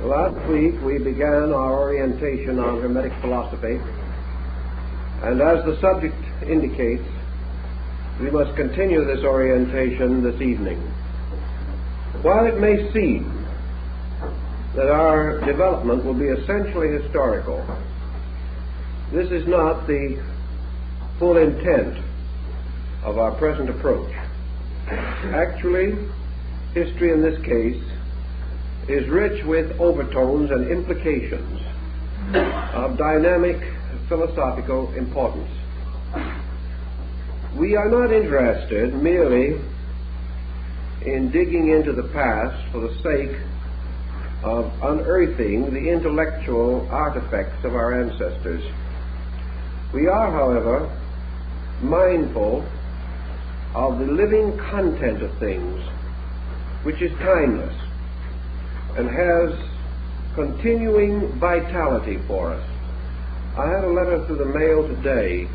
Last week we began our orientation on Hermetic philosophy, and as the subject indicates, we must continue this orientation this evening. While it may seem that our development will be essentially historical, this is not the full intent of our present approach. Actually, history in this case is rich with overtones and implications of dynamic philosophical importance. We are not interested merely in digging into the past for the sake of unearthing the intellectual artifacts of our ancestors. We are, however, mindful of the living content of things, which is timeless and has continuing vitality for us. I had a letter through the mail today,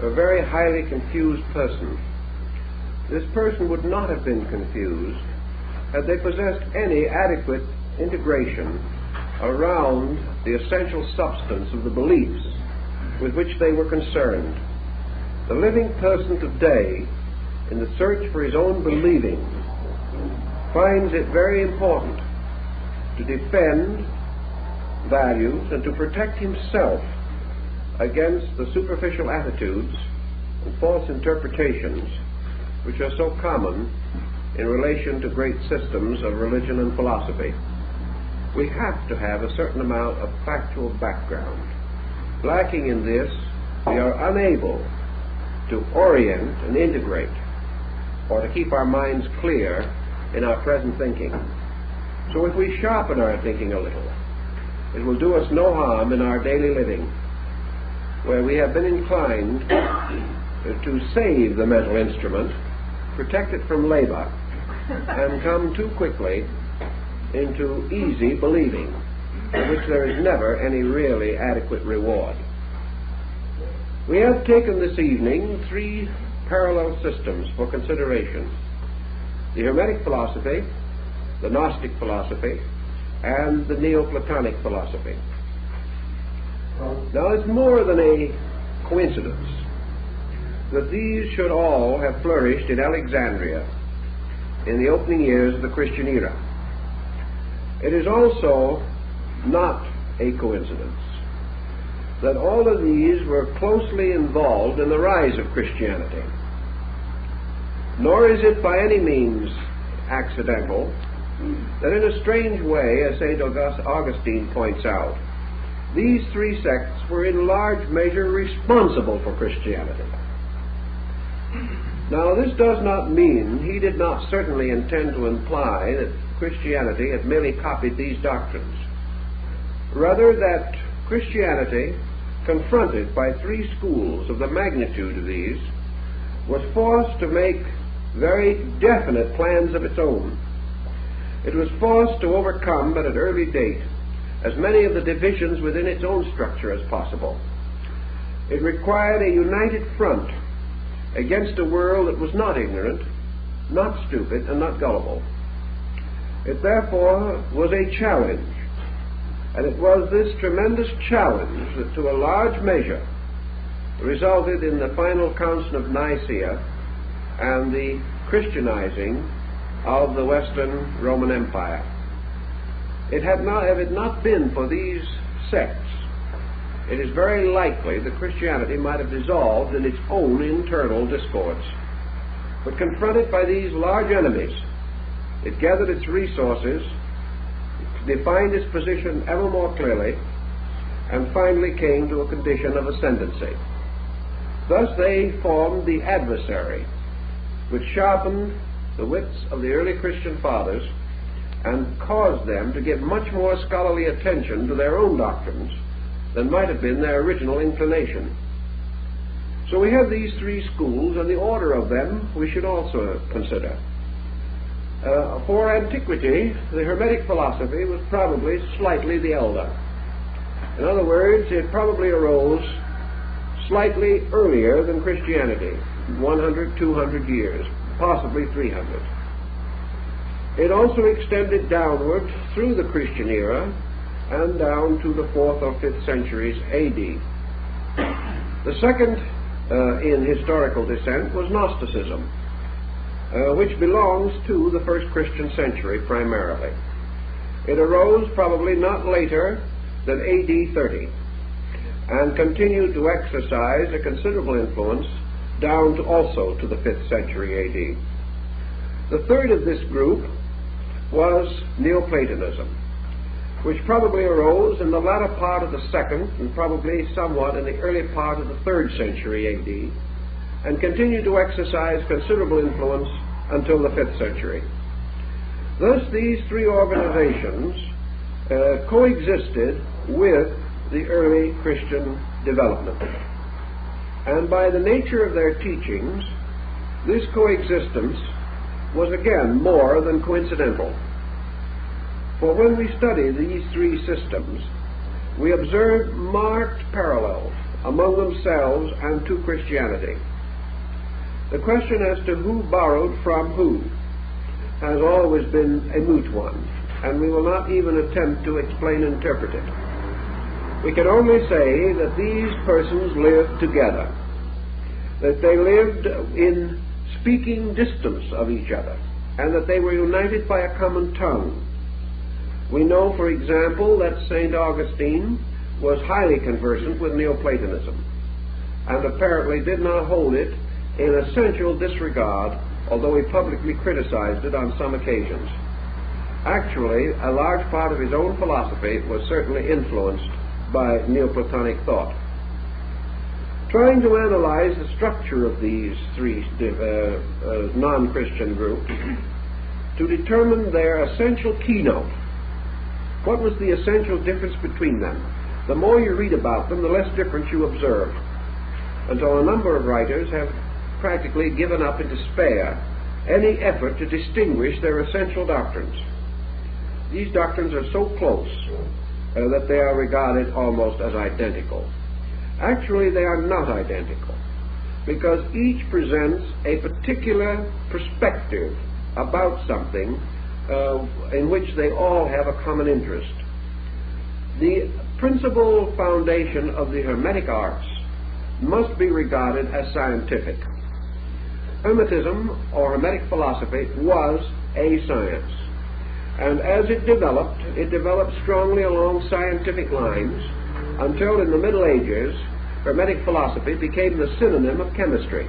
a very highly confused person. This person would not have been confused had they possessed any adequate integration around the essential substance of the beliefs with which they were concerned. The living person today, in the search for his own believing, finds it very important to defend values and to protect himself against the superficial attitudes and false interpretations which are so common in relation to great systems of religion and philosophy. We have to have a certain amount of factual background. Lacking in this, we are unable to orient and integrate or to keep our minds clear in our present thinking. So if we sharpen our thinking a little, it will do us no harm in our daily living, where we have been inclined to save the mental instrument, protect it from labor, and come too quickly into easy believing, for which there is never any really adequate reward. We have taken this evening three parallel systems for consideration: the Hermetic philosophy, the Gnostic philosophy, and the Neoplatonic philosophy. Now, it's more than a coincidence that these should all have flourished in Alexandria in the opening years of the Christian era. It is also not a coincidence that all of these were closely involved in the rise of Christianity. Nor is it by any means accidental that in a strange way, as St. Augustine points out, these three sects were in large measure responsible for Christianity. Now, this does not mean he did not certainly intend to imply that Christianity had merely copied these doctrines. Rather, that Christianity, confronted by three schools of the magnitude of these, was forced to make very definite plans of its own. It was forced to overcome at an early date as many of the divisions within its own structure as possible. It required a united front against a world that was not ignorant, not stupid, and not gullible. It therefore was a challenge, and it was this tremendous challenge that to a large measure resulted in the final Council of Nicaea and the Christianizing of the Western Roman Empire. Had it not been for these sects, it is very likely that Christianity might have dissolved in its own internal discords. But confronted by these large enemies, it gathered its resources, defined its position ever more clearly, and finally came to a condition of ascendancy. Thus they formed the adversary, which sharpened the wits of the early Christian fathers and caused them to give much more scholarly attention to their own doctrines than might have been their original inclination. So we have these three schools, and the order of them we should also consider. For antiquity, the Hermetic philosophy was probably slightly the elder. In other words, it probably arose slightly earlier than Christianity, 100, 200 years, possibly 300. It also extended downward through the Christian era and down to the 4th or 5th centuries AD. The second in historical descent was Gnosticism, which belongs to the first Christian century primarily. It arose probably not later than AD 30 and continued to exercise a considerable influence down to also to the 5th century AD. The third of this group was Neoplatonism, which probably arose in the latter part of the 2nd and probably somewhat in the early part of the 3rd century AD, and continued to exercise considerable influence until the 5th century. Thus, these three organizations coexisted with the early Christian development. And by the nature of their teachings, this coexistence was again more than coincidental. For when we study these three systems, we observe marked parallels among themselves and to Christianity. The question as to who borrowed from who has always been a moot one, and we will not even attempt to explain and interpret it. We can only say that these persons lived together, that they lived in speaking distance of each other, and that they were united by a common tongue. We know, for example, that St. Augustine was highly conversant with Neoplatonism, and apparently did not hold it in essential disregard, although he publicly criticized it on some occasions. Actually, a large part of his own philosophy was certainly influenced by Neoplatonic thought. Trying to analyze the structure of these three non-Christian groups to determine their essential keynote, what was the essential difference between them? The more you read about them, the less difference you observe, until a number of writers have practically given up in despair any effort to distinguish their essential doctrines. These doctrines are so close that they are regarded almost as identical. Actually, they are not identical, because each presents a particular perspective about something in which they all have a common interest. The principal foundation of the Hermetic arts must be regarded as scientific. Hermetism, or Hermetic philosophy, was a science. And as it developed strongly along scientific lines until in the Middle Ages, Hermetic philosophy became the synonym of chemistry.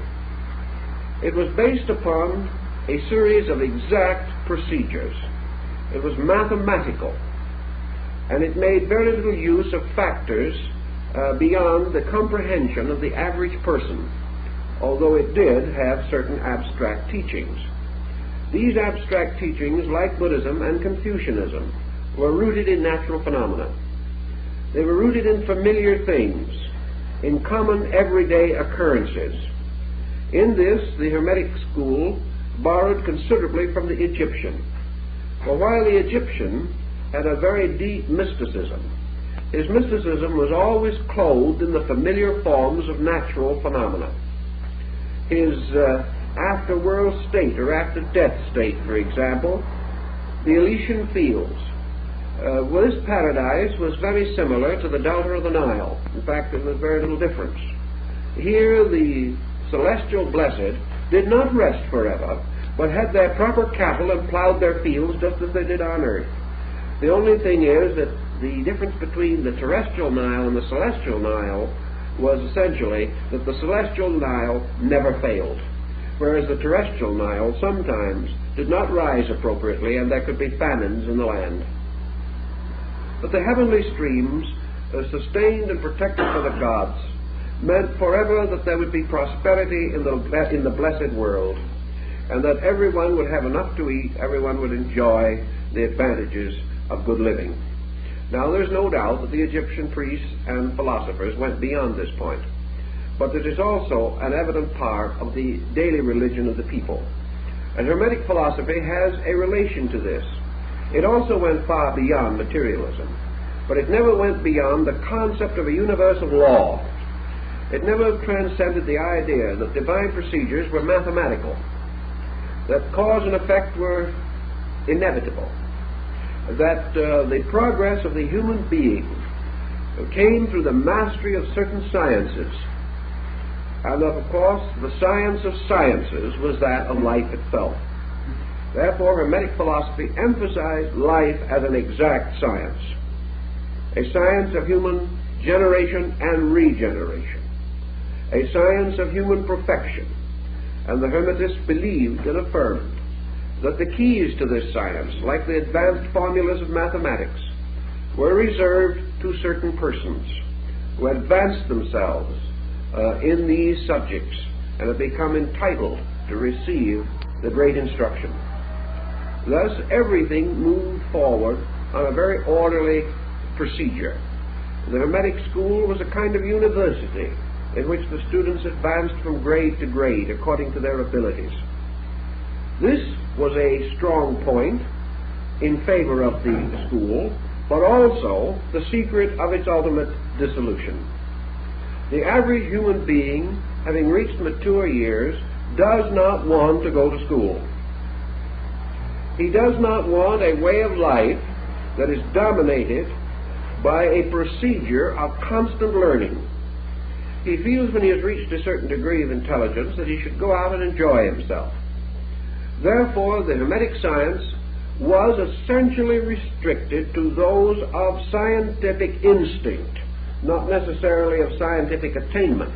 It was based upon a series of exact procedures. It was mathematical, and it made very little use of factors beyond the comprehension of the average person, although it did have certain abstract teachings. These abstract teachings, like Buddhism and Confucianism, were rooted in natural phenomena. They were rooted in familiar things, in common everyday occurrences. In this, the Hermetic school borrowed considerably from the Egyptian. For while the Egyptian had a very deep mysticism, his mysticism was always clothed in the familiar forms of natural phenomena. His after-world state, or after-death state, for example, the Elysian fields. This paradise was very similar to the delta of the Nile. In fact, there was very little difference. Here, the celestial blessed did not rest forever, but had their proper cattle and plowed their fields just as they did on earth. The only thing is that the difference between the terrestrial Nile and the celestial Nile was essentially that the celestial Nile never failed, whereas the terrestrial Nile sometimes did not rise appropriately, and there could be famines in the land. But the heavenly streams, sustained and protected by the gods, meant forever that there would be prosperity in the blessed world, and that everyone would have enough to eat, everyone would enjoy the advantages of good living. Now, there's no doubt that the Egyptian priests and philosophers went beyond this point, but it is also an evident part of the daily religion of the people. And Hermetic philosophy has a relation to this. It also went far beyond materialism, but it never went beyond the concept of a universal law. It never transcended the idea that divine procedures were mathematical, that cause and effect were inevitable, that the progress of the human being came through the mastery of certain sciences, and that, of course, the science of sciences was that of life itself. Therefore, Hermetic philosophy emphasized life as an exact science, a science of human generation and regeneration, a science of human perfection. And the Hermetists believed and affirmed that the keys to this science, like the advanced formulas of mathematics, were reserved to certain persons who advanced themselves in these subjects and have become entitled to receive the great instruction. Thus, everything moved forward on a very orderly procedure. The Hermetic school was a kind of university in which the students advanced from grade to grade according to their abilities. This was a strong point in favor of the school, but also the secret of its ultimate dissolution. The average human being, having reached mature years, does not want to go to school. He does not want a way of life that is dominated by a procedure of constant learning. He feels when he has reached a certain degree of intelligence that he should go out and enjoy himself. Therefore, the Hermetic science was essentially restricted to those of scientific instinct, not necessarily of scientific attainment,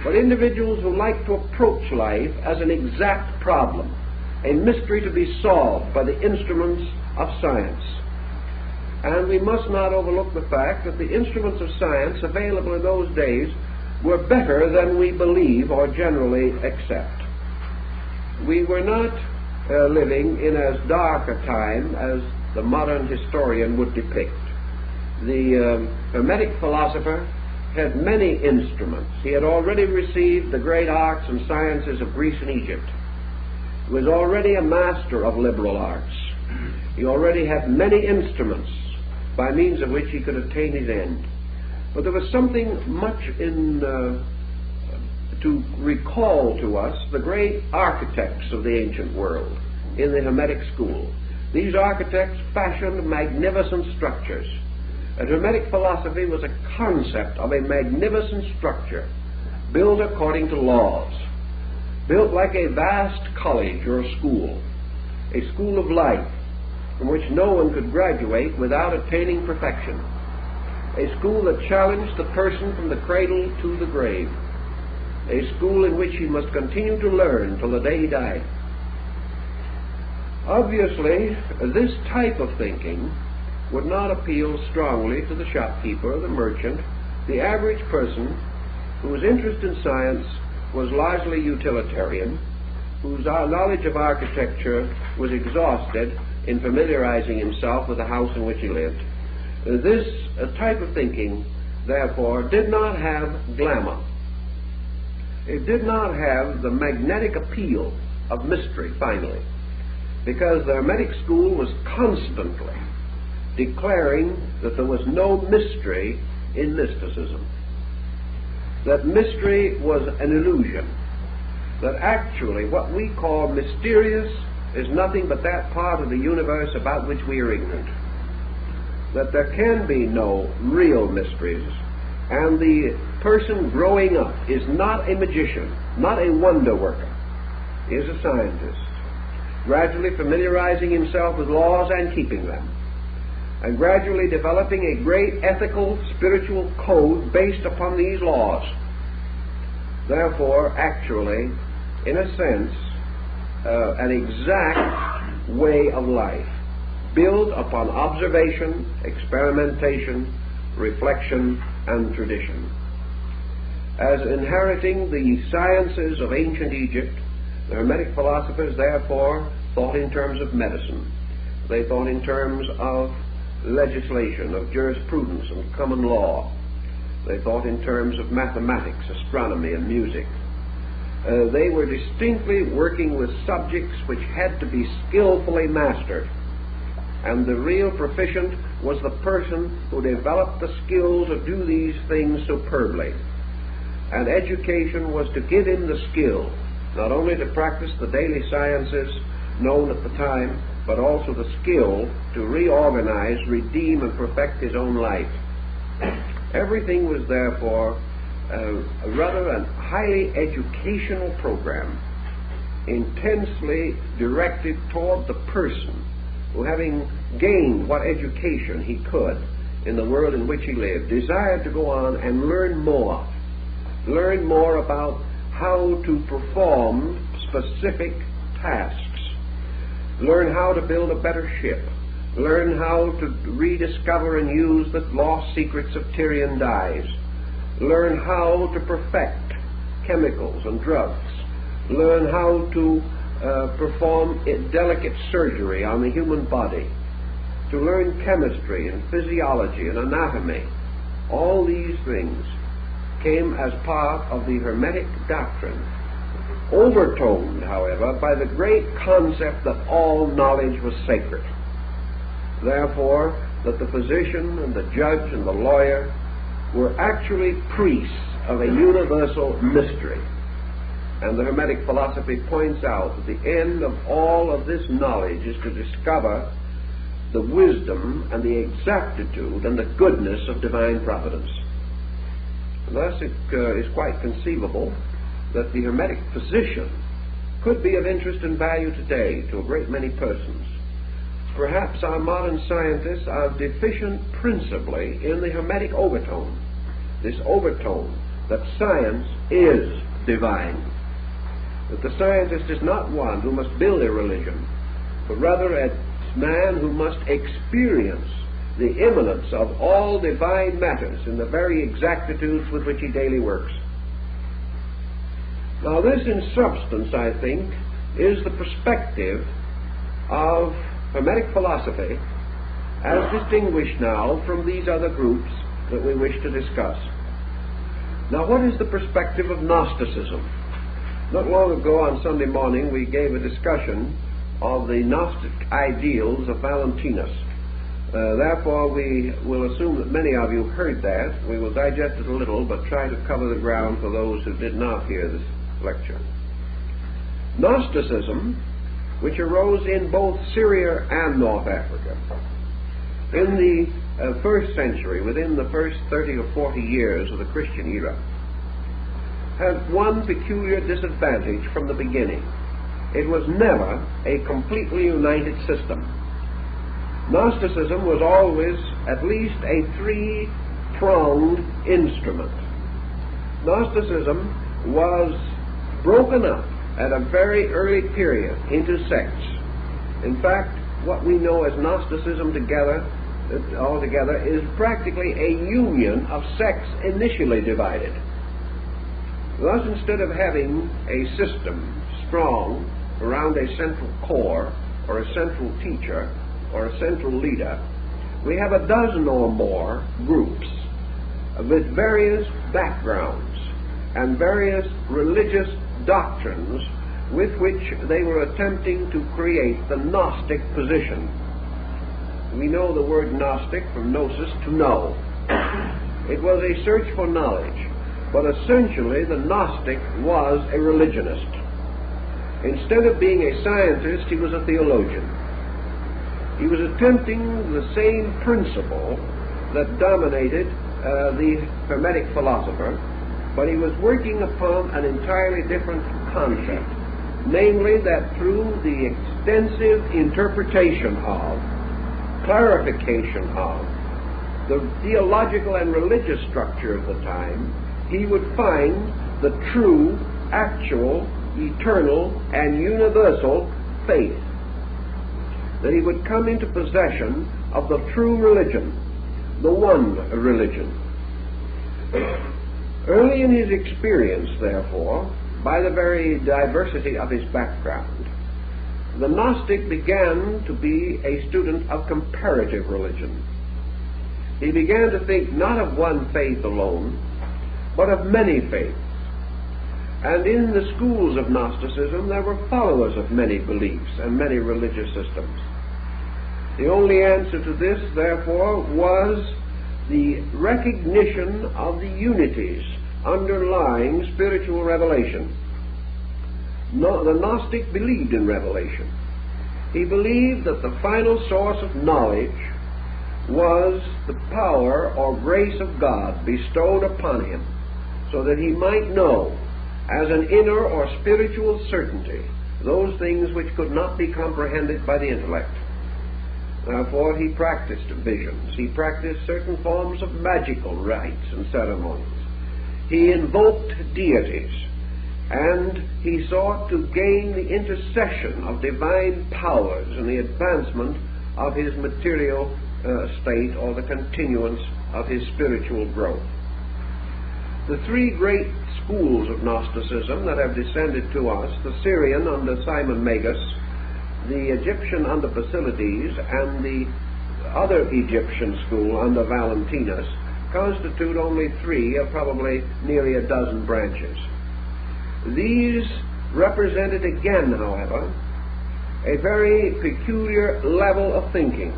but individuals who like to approach life as an exact problem, a mystery to be solved by the instruments of science. And we must not overlook the fact that the instruments of science available in those days were better than we believe or generally accept. We were not living in as dark a time as the modern historian would depict. The Hermetic philosopher had many instruments. He had already received the great arts and sciences of Greece and Egypt. He was already a master of liberal arts. He already had many instruments by means of which he could attain his end. But there was something much to recall to us the great architects of the ancient world in the Hermetic school. These architects fashioned magnificent structures. And Hermetic philosophy was a concept of a magnificent structure built according to laws, built like a vast college or a school of life from which no one could graduate without attaining perfection, a school that challenged the person from the cradle to the grave, a school in which he must continue to learn till the day he died. Obviously, this type of thinking would not appeal strongly to the shopkeeper, the merchant, the average person whose interest in science was largely utilitarian, whose knowledge of architecture was exhausted in familiarizing himself with the house in which he lived. This type of thinking, therefore, did not have glamour. It did not have the magnetic appeal of mystery, finally, because the Hermetic school was constantly declaring that there was no mystery in mysticism, that mystery was an illusion, that actually what we call mysterious is nothing but that part of the universe about which we are ignorant, that there can be no real mysteries, and the person growing up is not a magician, not a wonder worker, he is a scientist, gradually familiarizing himself with laws and keeping them, and gradually developing a great ethical, spiritual code based upon these laws. Therefore, actually, in a sense, an exact way of life, built upon observation, experimentation, reflection, and tradition. As inheriting the sciences of ancient Egypt, the Hermetic philosophers, therefore, thought in terms of medicine. They thought in terms of legislation, of jurisprudence and common law. They thought in terms of mathematics, astronomy, and music. They were distinctly working with subjects which had to be skillfully mastered. And the real proficient was the person who developed the skill to do these things superbly. And education was to give him the skill, not only to practice the daily sciences known at the time, but also the skill to reorganize, redeem, and perfect his own life. Everything was therefore rather a highly educational program, intensely directed toward the person who, having gained what education he could in the world in which he lived, desired to go on and learn more about how to perform specific tasks, learn how to build a better ship, learn how to rediscover and use the lost secrets of Tyrian dyes, learn how to perfect chemicals and drugs, learn how to perform delicate surgery on the human body, to learn chemistry and physiology and anatomy. All these things came as part of the Hermetic doctrine, overtoned, however, by the great concept that all knowledge was sacred. Therefore, that the physician and the judge and the lawyer were actually priests of a universal mystery. And the Hermetic philosophy points out that the end of all of this knowledge is to discover the wisdom and the exactitude and the goodness of divine providence. Thus it is quite conceivable that the Hermetic physician could be of interest and value today to a great many persons. Perhaps our modern scientists are deficient principally in the Hermetic overtone, this overtone that science is divine, that the scientist is not one who must build a religion, but rather a man who must experience the immanence of all divine matters in the very exactitudes with which he daily works. Now this, in substance, I think, is the perspective of Hermetic philosophy as distinguished now from these other groups that we wish to discuss. Now, what is the perspective of Gnosticism? Not long ago on Sunday morning we gave a discussion of the Gnostic ideals of Valentinus. Therefore, we will assume that many of you heard that. We will digest it a little, but try to cover the ground for those who did not hear this lecture. Gnosticism, which arose in both Syria and North Africa, in the first century, within the first 30 or 40 years of the Christian era, had one peculiar disadvantage from the beginning. It was never a completely united system. Gnosticism was always at least a three-pronged instrument. Gnosticism was broken up at a very early period into sects. In fact, what we know as Gnosticism altogether is practically a union of sects initially divided. Thus, instead of having a system strong around a central core or a central teacher or a central leader, we have a dozen or more groups with various backgrounds and various religious doctrines with which they were attempting to create the Gnostic position. We know the word Gnostic from gnosis, to know. It was a search for knowledge, but essentially the Gnostic was a religionist. Instead of being a scientist, he was a theologian. He was attempting the same principle that dominated the Hermetic philosopher, but he was working upon an entirely different concept, namely that through the extensive interpretation of, clarification of, the theological and religious structure of the time, he would find the true, actual, eternal, and universal faith. That he would come into possession of the true religion, the one religion. Early in his experience, therefore, by the very diversity of his background, the Gnostic began to be a student of comparative religion. He began to think not of one faith alone, but of many faiths. And in the schools of Gnosticism there were followers of many beliefs and many religious systems. The only answer to this, therefore, was the recognition of the unities underlying spiritual revelation. The Gnostic believed in revelation. He believed that the final source of knowledge was the power or grace of God bestowed upon him, so that he might know as an inner or spiritual certainty those things which could not be comprehended by the intellect. Therefore he practiced visions. He practiced certain forms of magical rites and ceremonies. He invoked deities, and he sought to gain the intercession of divine powers in the advancement of his material state, or the continuance of his spiritual growth. The three great schools of Gnosticism that have descended to us, the Syrian under Simon Magus, the Egyptian under Basilides, and the other Egyptian school under Valentinus, constitute only three of probably nearly a dozen branches. These represented again, however, a very peculiar level of thinking.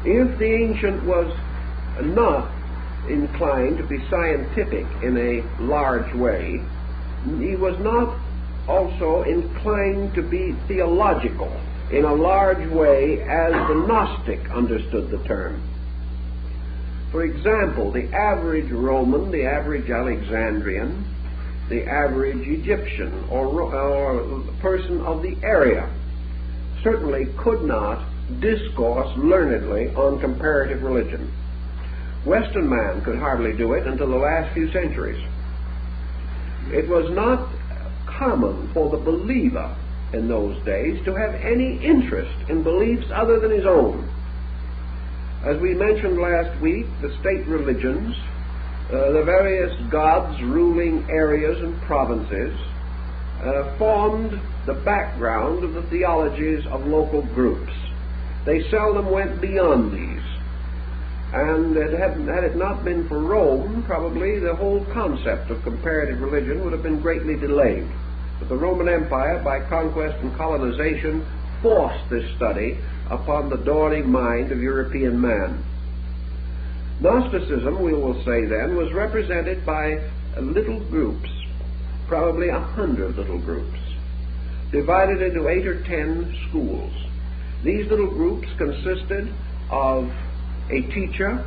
If the ancient was not inclined to be scientific in a large way, he was not also inclined to be theological in a large way as the Gnostic understood the term. For example, the average Roman, the average Alexandrian, the average Egyptian, or person of the area certainly could not discourse learnedly on comparative religion. Western man could hardly do it until the last few centuries. It was not common for the believer in those days to have any interest in beliefs other than his own. As we mentioned last week, the state religions, the various gods ruling areas and provinces, formed the background of the theologies of local groups. They seldom went beyond these. And had it not been for Rome, probably the whole concept of comparative religion would have been greatly delayed. But the Roman Empire, by conquest and colonization, forced this study upon the dawning mind of European man. Gnosticism, we will say then, was represented by little groups, probably 100 little groups, divided into 8 or 10 schools. These little groups consisted of a teacher,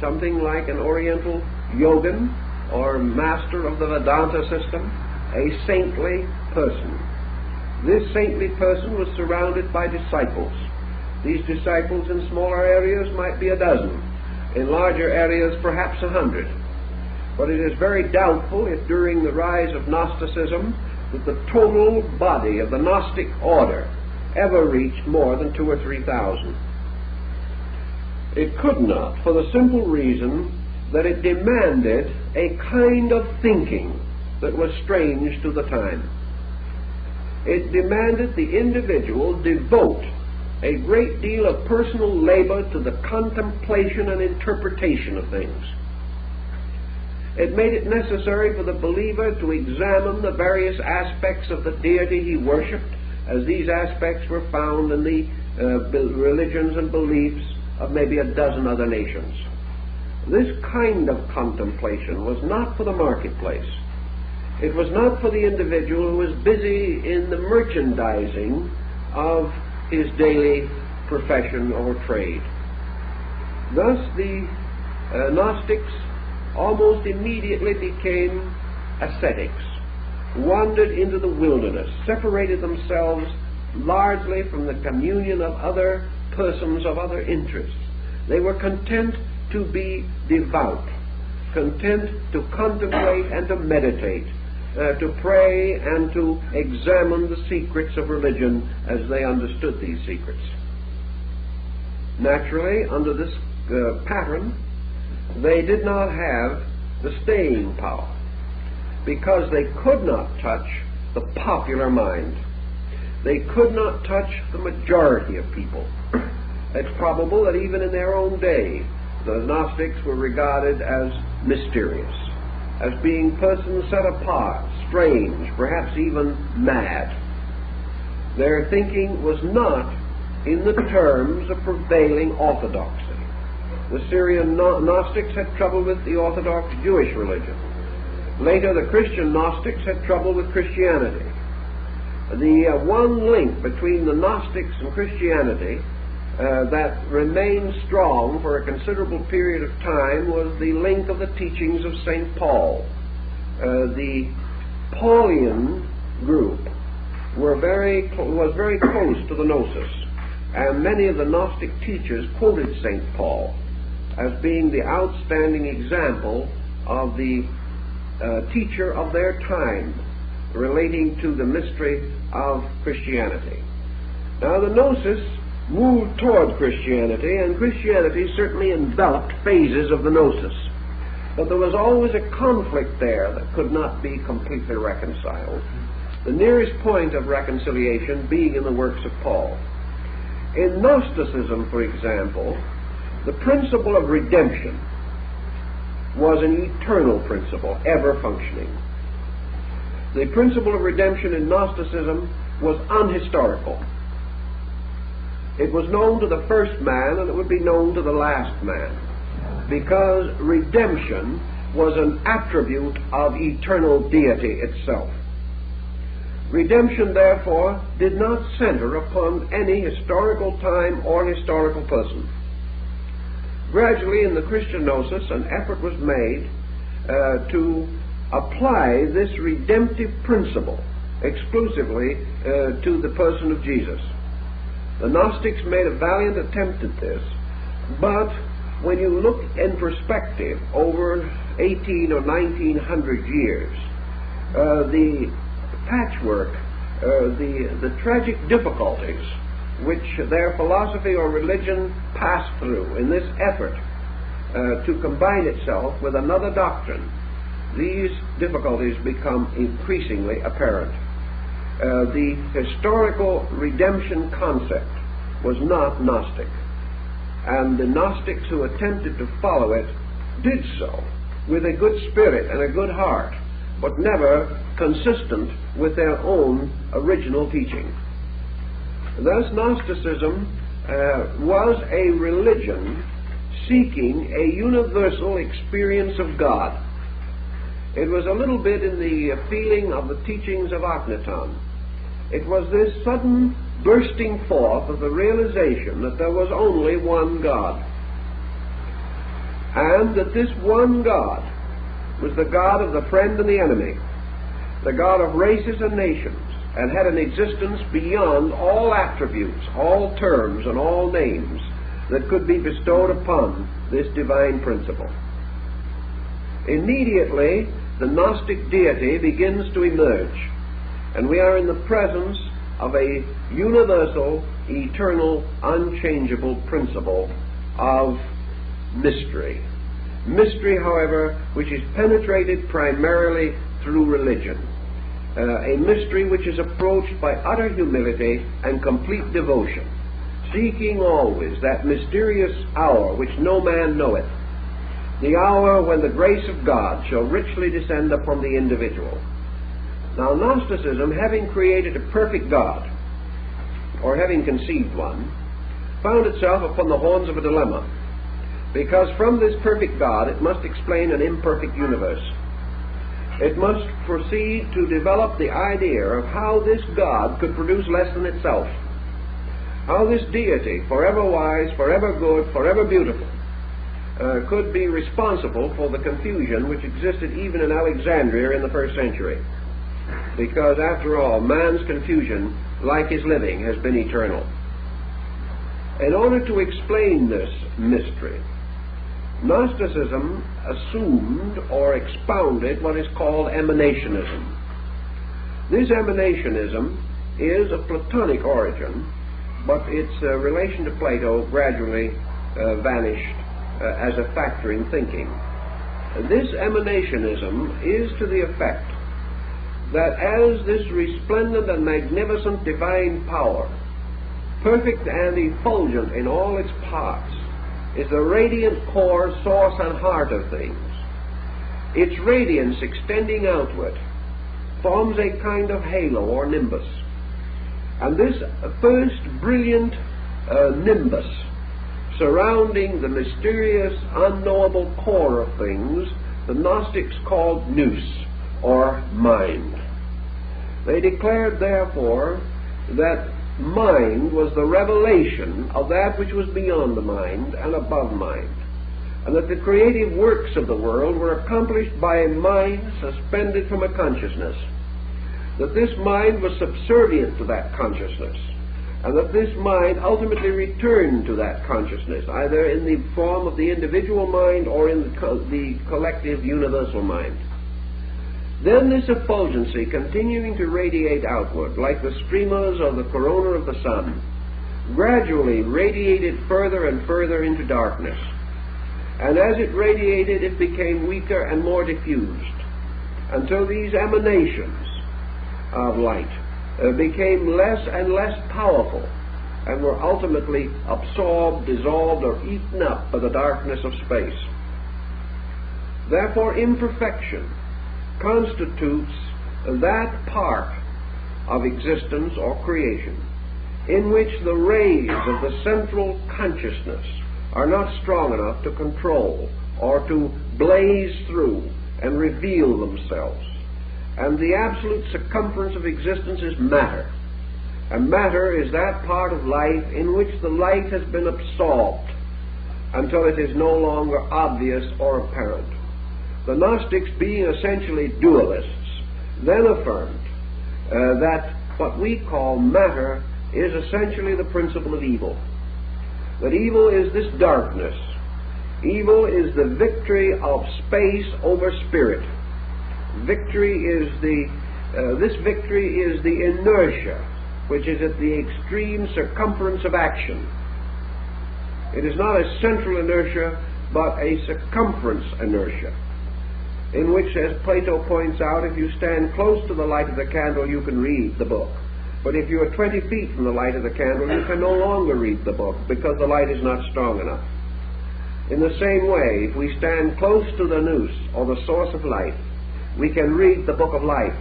something like an Oriental yogin or master of the Vedanta system, a saintly person. This saintly person was surrounded by disciples. These disciples in smaller areas might be a dozen, in larger areas perhaps 100. But it is very doubtful if during the rise of Gnosticism that the total body of the Gnostic order ever reached more than 2,000 or 3,000. It could not, for the simple reason that it demanded a kind of thinking that was strange to the time. It demanded the individual devote a great deal of personal labor to the contemplation and interpretation of things. It made it necessary for the believer to examine the various aspects of the deity he worshipped, as these aspects were found in the religions and beliefs of maybe a dozen other nations. This kind of contemplation was not for the marketplace. It was not for the individual who was busy in the merchandising of his daily profession or trade. Thus the Gnostics almost immediately became ascetics, wandered into the wilderness, separated themselves largely from the communion of other persons of other interests. They were content to be devout, content to contemplate and to meditate, to pray and to examine the secrets of religion as they understood these secrets. Naturally, under this pattern, they did not have the staying power, because they could not touch the popular mind. They could not touch the majority of people. It's probable that even in their own day, the Gnostics were regarded as mysterious, as being persons set apart, strange, perhaps even mad. Their thinking was not in the terms of prevailing orthodoxy. The Syrian Gnostics had trouble with the Orthodox Jewish religion. Later, the Christian Gnostics had trouble with Christianity. The one link between the Gnostics and Christianity that remained strong for a considerable period of time was the link of the teachings of St. Paul. The Paulian group was very close to the Gnosis, and many of the Gnostic teachers quoted St. Paul as being the outstanding example of the teacher of their time relating to the mystery of Christianity. Now, the Gnosis moved toward Christianity, and Christianity certainly enveloped phases of the Gnosis. But there was always a conflict there that could not be completely reconciled, the nearest point of reconciliation being in the works of Paul. In Gnosticism, for example, the principle of redemption was an eternal principle, ever functioning. The principle of redemption in Gnosticism was unhistorical. It was known to the first man, and it would be known to the last man, because redemption was an attribute of eternal deity itself. Redemption, therefore, did not center upon any historical time or historical person. Gradually, in the Christian Gnosis, an effort was made to apply this redemptive principle exclusively to the person of Jesus. The Gnostics made a valiant attempt at this, but when you look in perspective over 18 or 1900 years, the patchwork, the tragic difficulties which their philosophy or religion passed through in this effort to combine itself with another doctrine, these difficulties become increasingly apparent. The historical redemption concept was not Gnostic, and the Gnostics who attempted to follow it did so with a good spirit and a good heart, but never consistent with their own original teaching. Thus, Gnosticism was a religion seeking a universal experience of God. It was a little bit in the feeling of the teachings of Akhenaton. It was this sudden bursting forth of the realization that there was only one God, and that this one God was the God of the friend and the enemy, the God of races and nations, and had an existence beyond all attributes, all terms, and all names that could be bestowed upon this divine principle. Immediately, the Gnostic deity begins to emerge, and we are in the presence of a universal, eternal, unchangeable principle of mystery. Mystery, however, which is penetrated primarily through religion. A mystery which is approached by utter humility and complete devotion, seeking always that mysterious hour which no man knoweth, the hour when the grace of God shall richly descend upon the individual. Now, Gnosticism, having created a perfect God, or having conceived one, found itself upon the horns of a dilemma, because from this perfect God it must explain an imperfect universe. It must proceed to develop the idea of how this God could produce less than itself, how this deity, forever wise, forever good, forever beautiful, could be responsible for the confusion which existed even in Alexandria in the first century. Because, after all, man's confusion, like his living, has been eternal. In order to explain this mystery, Gnosticism assumed or expounded what is called emanationism. This emanationism is of Platonic origin, but its relation to Plato gradually vanished as a factor in thinking. This emanationism is to the effect that as this resplendent and magnificent divine power, perfect and effulgent in all its parts, is the radiant core, source, and heart of things, its radiance extending outward forms a kind of halo or nimbus. And this first brilliant nimbus surrounding the mysterious, unknowable core of things, the Gnostics called nous, or mind. They declared, therefore, that mind was the revelation of that which was beyond the mind and above mind, and that the creative works of the world were accomplished by a mind suspended from a consciousness, that this mind was subservient to that consciousness, and that this mind ultimately returned to that consciousness, either in the form of the individual mind or in the collective universal mind. Then this effulgency, continuing to radiate outward, like the streamers of the corona of the sun, gradually radiated further and further into darkness. And as it radiated, it became weaker and more diffused, until these emanations of light became less and less powerful, and were ultimately absorbed, dissolved, or eaten up by the darkness of space. Therefore, imperfection constitutes that part of existence or creation in which the rays of the central consciousness are not strong enough to control or to blaze through and reveal themselves. And the absolute circumference of existence is matter. And matter is that part of life in which the light has been absorbed until it is no longer obvious or apparent. The Gnostics, being essentially dualists, then affirmed that what we call matter is essentially the principle of evil. That evil is this darkness. Evil is the victory of space over spirit. This victory is the inertia which is at the extreme circumference of action. It is not a central inertia, but a circumference inertia, in which, as Plato points out, if you stand close to the light of the candle, you can read the book. But if you are 20 feet from the light of the candle, you can no longer read the book, because the light is not strong enough. In the same way, if we stand close to the nous, or the source of light, we can read the book of life.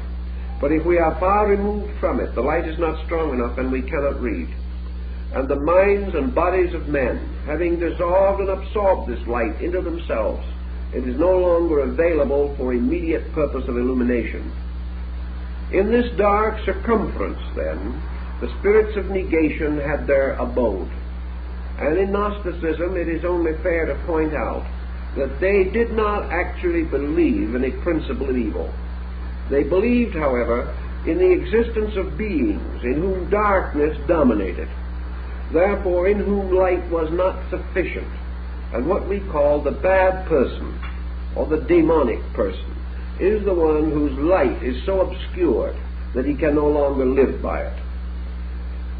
But if we are far removed from it, the light is not strong enough, and we cannot read. And the minds and bodies of men, having dissolved and absorbed this light into themselves, it is no longer available for immediate purpose of illumination. In this dark circumference, then, the spirits of negation had their abode. And in Gnosticism, it is only fair to point out that they did not actually believe in a principle of evil. They believed, however, in the existence of beings in whom darkness dominated, therefore in whom light was not sufficient, and what we call the bad person, or the demonic person, is the one whose light is so obscured that he can no longer live by it.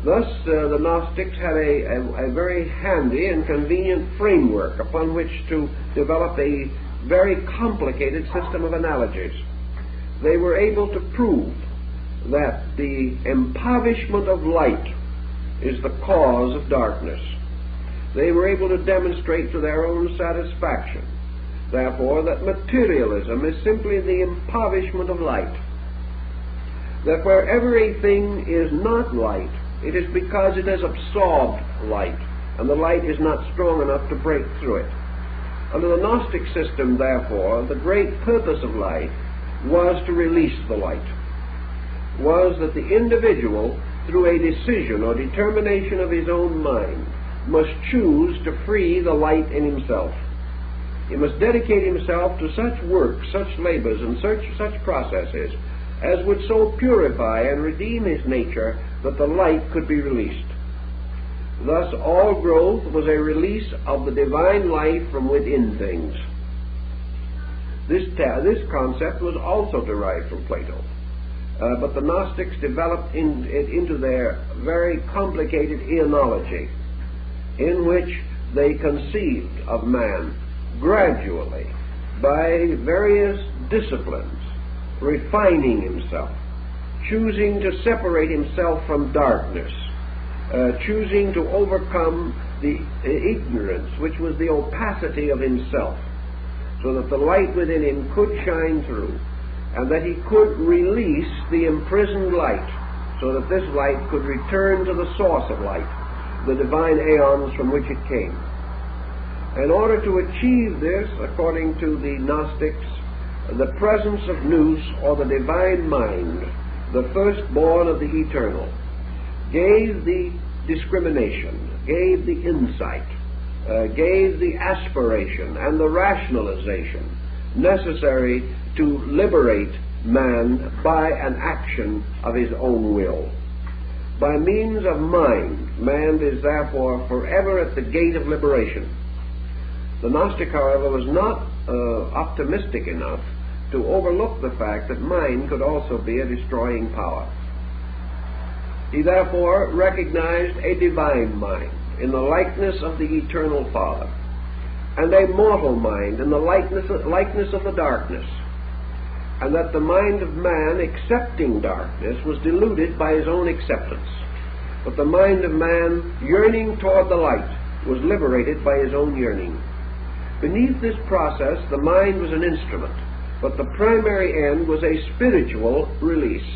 Thus, the Gnostics had a very handy and convenient framework upon which to develop a very complicated system of analogies. They were able to prove that the impoverishment of light is the cause of darkness. They were able to demonstrate to their own satisfaction, therefore, that materialism is simply the impoverishment of light. That wherever a thing is not light, it is because it has absorbed light, and the light is not strong enough to break through it. Under the Gnostic system, therefore, the great purpose of life was to release the light, was that the individual, through a decision or determination of his own mind, must choose to free the light in himself. He must dedicate himself to such work, such labors, and such processes as would so purify and redeem his nature that the light could be released. Thus, all growth was a release of the divine life from within things. This concept was also derived from Plato, but the Gnostics developed it into their very complicated eonology, in which they conceived of man gradually, by various disciplines, refining himself, choosing to separate himself from darkness, choosing to overcome the ignorance, which was the opacity of himself, so that the light within him could shine through, and that he could release the imprisoned light, so that this light could return to the source of light, the divine aeons from which it came. In order to achieve this, according to the Gnostics, the presence of nous, or the divine mind, the firstborn of the eternal, gave the discrimination, gave the insight, gave the aspiration and the rationalization necessary to liberate man by an action of his own will. By means of mind, man is therefore forever at the gate of liberation. The Gnostic, however, was not optimistic enough to overlook the fact that mind could also be a destroying power. He therefore recognized a divine mind in the likeness of the eternal Father, and a mortal mind in the likeness of the darkness, and that the mind of man accepting darkness was deluded by his own acceptance, but the mind of man yearning toward the light was liberated by his own yearning. Beneath this process, the mind was an instrument, but the primary end was a spiritual release,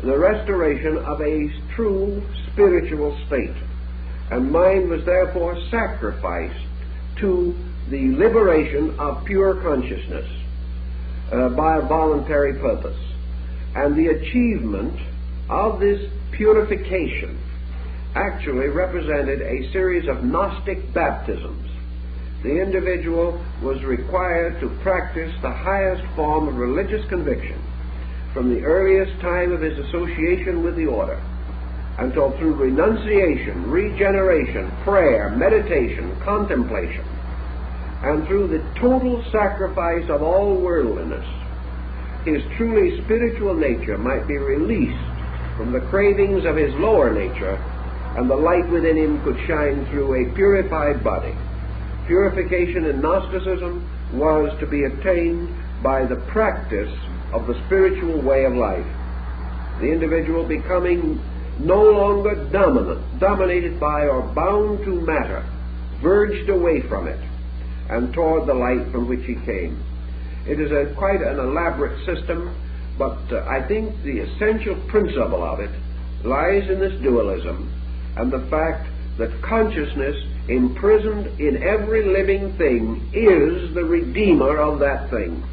the restoration of a true spiritual state, and mind was therefore sacrificed to the liberation of pure consciousness by a voluntary purpose. And the achievement of this purification actually represented a series of Gnostic baptisms. The individual was required to practice the highest form of religious conviction from the earliest time of his association with the order until through renunciation, regeneration, prayer, meditation, contemplation, and through the total sacrifice of all worldliness, his truly spiritual nature might be released from the cravings of his lower nature, and the light within him could shine through a purified body. Purification in Gnosticism was to be attained by the practice of the spiritual way of life, the individual becoming no longer dominated by or bound to matter, verged away from it, and toward the light from which he came. It is quite an elaborate system, but I think the essential principle of it lies in this dualism and the fact that consciousness imprisoned in every living thing is the redeemer of that thing,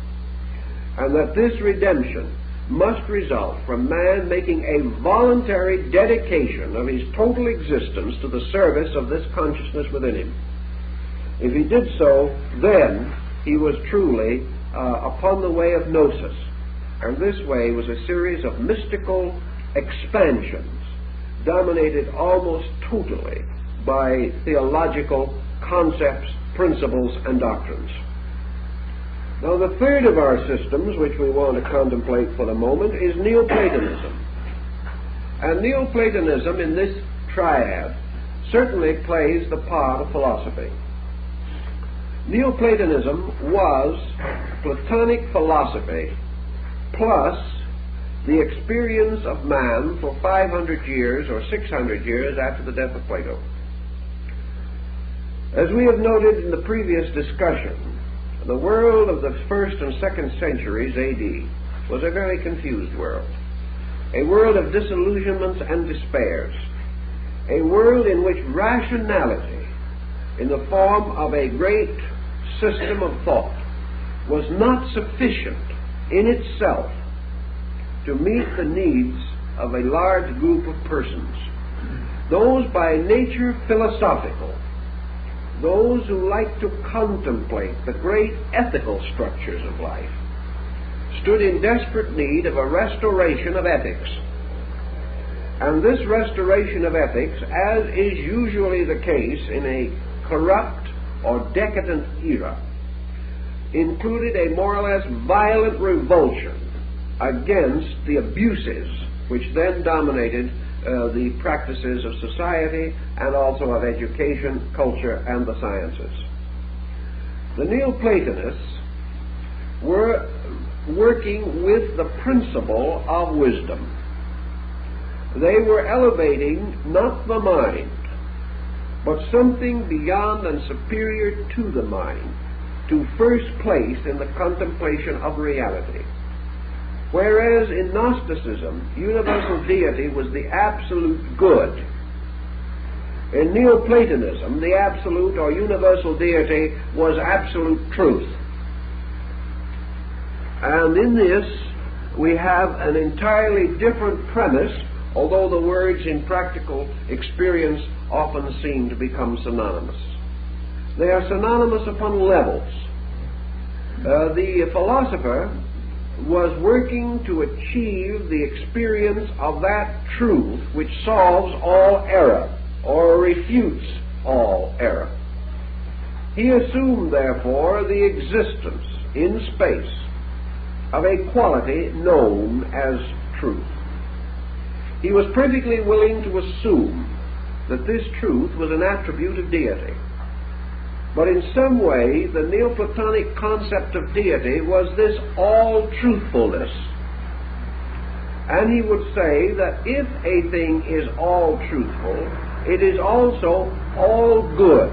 and that this redemption must result from man making a voluntary dedication of his total existence to the service of this consciousness within him. If he did so, then he was truly upon the way of gnosis. And this way was a series of mystical expansions dominated almost totally by theological concepts, principles, and doctrines. Now, the third of our systems, which we want to contemplate for the moment, is Neoplatonism. And Neoplatonism in this triad certainly plays the part of philosophy. Neoplatonism was Platonic philosophy plus the experience of man for 500 years or 600 years after the death of Plato. As we have noted in the previous discussion, the world of the 1st and 2nd centuries A.D. was a very confused world, a world of disillusionments and despairs, a world in which rationality in the form of a great system of thought was not sufficient in itself to meet the needs of a large group of persons, those by nature philosophical, those who like to contemplate the great ethical structures of life, stood in desperate need of a restoration of ethics. And this restoration of ethics, as is usually the case in a corrupt or decadent era, included a more or less violent revulsion against the abuses which then dominated the practices of society and also of education, culture, and the sciences. The Neoplatonists were working with the principle of wisdom. They were elevating not the mind, but something beyond and superior to the mind, to first place in the contemplation of reality. Whereas in Gnosticism, universal deity was the absolute good. In Neoplatonism, the absolute or universal deity was absolute truth. And in this, we have an entirely different premise, although the words in practical experience often seem to become synonymous. They are synonymous upon levels. The philosopher was working to achieve the experience of that truth which solves all error or refutes all error. He assumed, therefore, the existence in space of a quality known as truth. He was perfectly willing to assume that this truth was an attribute of deity. But in some way, the Neoplatonic concept of deity was this all-truthfulness. And he would say that if a thing is all-truthful, it is also all-good.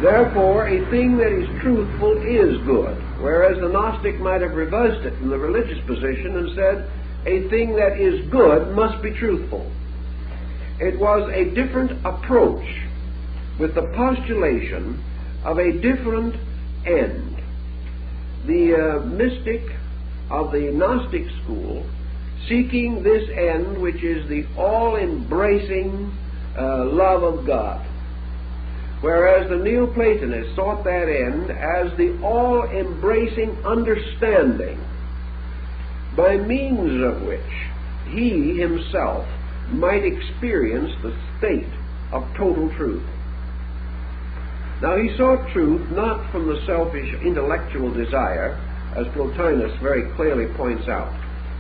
Therefore, a thing that is truthful is good, whereas the Gnostic might have reversed it in the religious position and said, a thing that is good must be truthful. It was a different approach with the postulation of a different end. The mystic of the Gnostic school, seeking this end which is the all-embracing love of God, whereas the Neoplatonists sought that end as the all-embracing understanding, by means of which he himself might experience the state of total truth. Now, he sought truth not from the selfish intellectual desire, as Plotinus very clearly points out.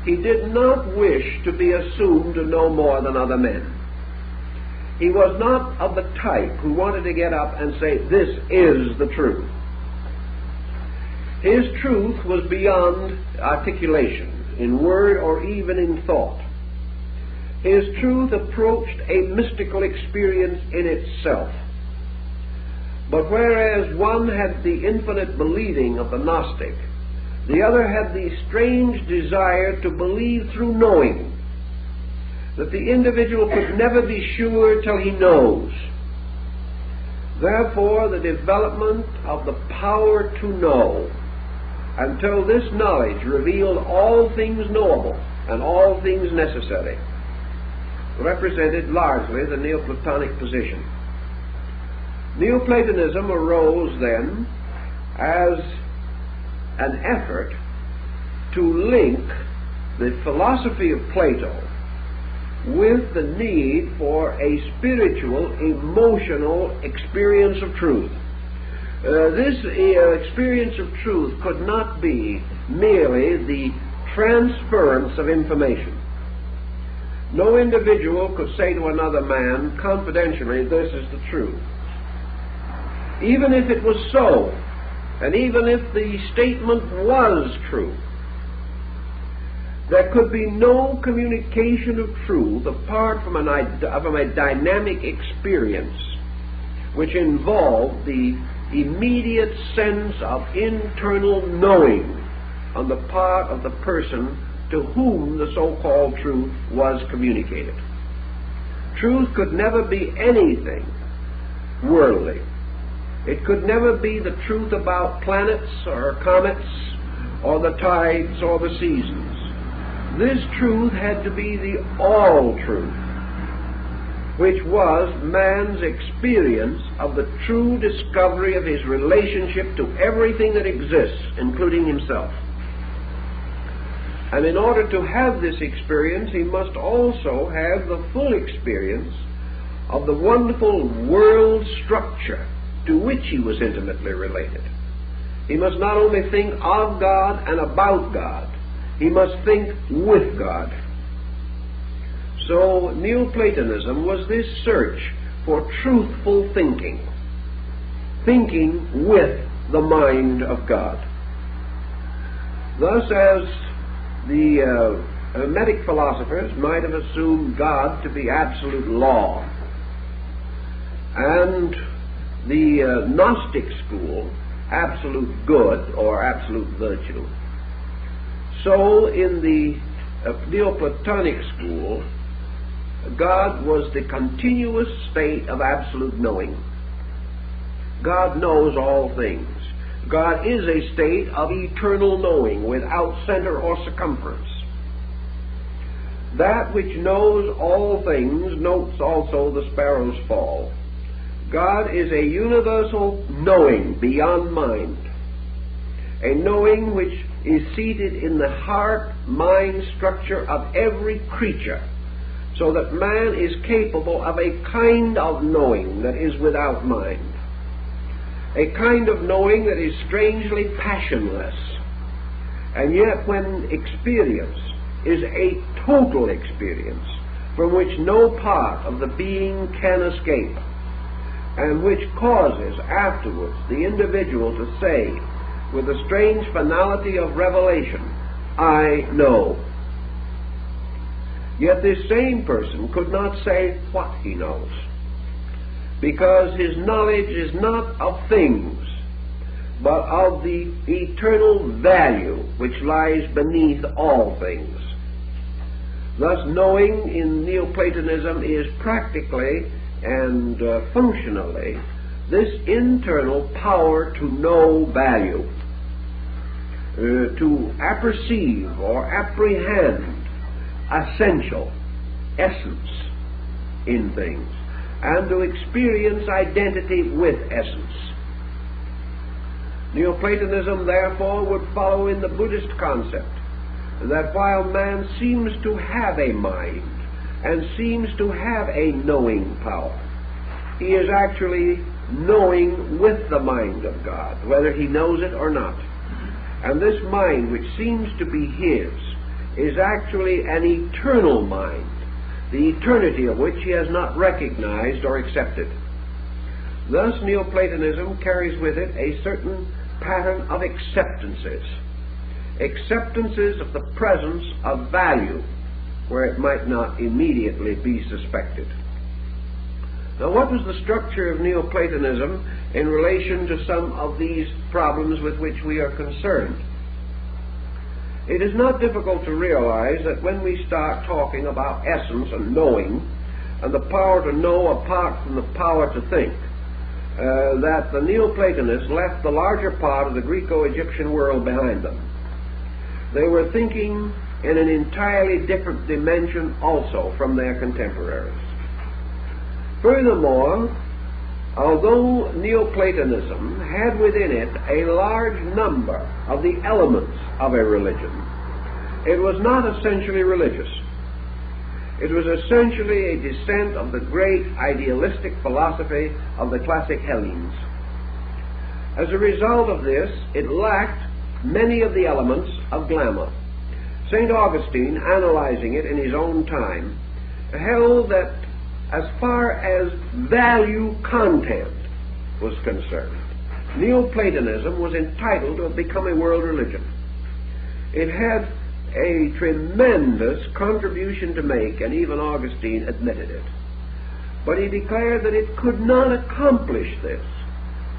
He did not wish to be assumed to know more than other men. He was not of the type who wanted to get up and say, this is the truth. His truth was beyond articulation, in word or even in thought. His truth approached a mystical experience in itself. But whereas one had the infinite believing of the Gnostic, the other had the strange desire to believe through knowing, that the individual could never be sure till he knows. Therefore, the development of the power to know, until this knowledge revealed all things knowable and all things necessary, represented largely the Neoplatonic position. Neoplatonism arose then as an effort to link the philosophy of Plato with the need for a spiritual, emotional experience of truth. This experience of truth could not be merely the transference of information. No individual could say to another man confidentially, this is the truth. Even if it was so, and even if the statement was true, there could be no communication of truth apart from a dynamic experience which involved the immediate sense of internal knowing on the part of the person to whom the so-called truth was communicated. Truth could never be anything worldly. It could never be the truth about planets or comets or the tides or the seasons. This truth had to be the all-truth, which was man's experience of the true discovery of his relationship to everything that exists, including himself. And in order to have this experience, he must also have the full experience of the wonderful world structure to which he was intimately related. He must not only think of God and about God, he must think with God. So Neoplatonism was this search for truthful thinking, thinking with the mind of God. Thus, as the Hermetic philosophers might have assumed God to be absolute law, and the Gnostic school absolute good or absolute virtue, so in the Neoplatonic school, God was the continuous state of absolute knowing. God knows all things. God is a state of eternal knowing without center or circumference. That which knows all things notes also the sparrow's fall. God is a universal knowing beyond mind, a knowing which is seated in the heart-mind structure of every creature, so that man is capable of a kind of knowing that is without mind, a kind of knowing that is strangely passionless, and yet when experienced is a total experience from which no part of the being can escape, and which causes afterwards the individual to say with a strange finality of revelation, I know. Yet this same person could not say what he knows, because his knowledge is not of things, but of the eternal value which lies beneath all things. Thus, knowing in Neoplatonism is practically and functionally this internal power to know value, to apperceive or apprehend essential essence in things, and to experience identity with essence. Neoplatonism, therefore, would follow in the Buddhist concept that while man seems to have a mind and seems to have a knowing power, he is actually knowing with the mind of God, whether he knows it or not. And this mind, which seems to be his, is actually an eternal mind, the eternity of which he has not recognized or accepted. Thus, Neoplatonism carries with it a certain pattern of acceptances of the presence of value where it might not immediately be suspected. Now, what was the structure of Neoplatonism in relation to some of these problems with which we are concerned? It is not difficult to realize that when we start talking about essence and knowing, and the power to know apart from the power to think, that the Neoplatonists left the larger part of the Greco-Egyptian world behind them. They were thinking in an entirely different dimension also from their contemporaries. Furthermore, although Neoplatonism had within it a large number of the elements of a religion, it was not essentially religious. It was essentially a descent of the great idealistic philosophy of the classic Hellenes. As a result of this, it lacked many of the elements of glamour. St. Augustine, analyzing it in his own time, held that as far as value content was concerned, Neoplatonism was entitled to have become a world religion. It had a tremendous contribution to make, and even Augustine admitted it. But he declared that it could not accomplish this.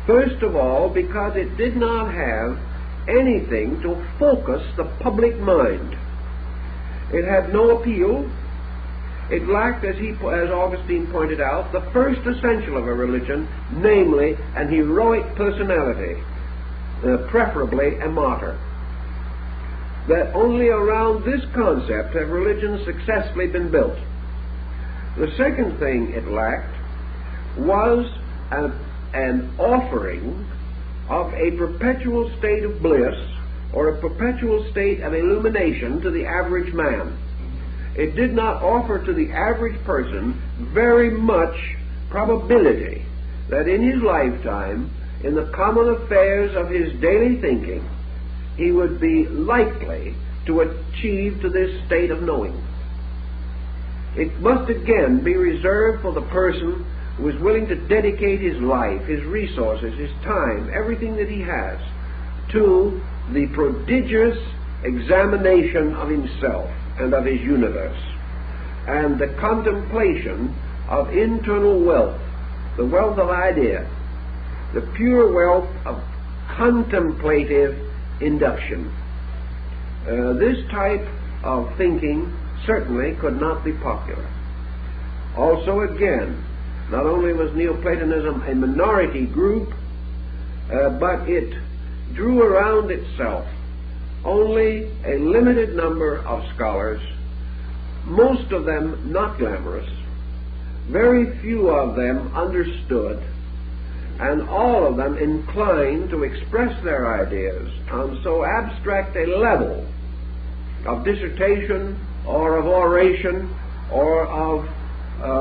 First of all, because it did not have anything to focus the public mind. It had no appeal. It lacked, as Augustine pointed out, the first essential of a religion, namely an heroic personality, preferably a martyr. That only around this concept have religions successfully been built. The second thing it lacked was an offering of a perpetual state of bliss or a perpetual state of illumination to the average man. It did not offer to the average person very much probability that in his lifetime, in the common affairs of his daily thinking, he would be likely to achieve to this state of knowing. It must again be reserved for the person who is willing to dedicate his life, his resources, his time, everything that he has, to the prodigious examination of himself and of his universe, and the contemplation of internal wealth, the wealth of idea, the pure wealth of contemplative induction. This type of thinking certainly could not be popular. Also, again, not only was Neoplatonism a minority group, but it drew around itself only a limited number of scholars, most of them not glamorous, very few of them understood, and all of them inclined to express their ideas on so abstract a level of dissertation or of oration or of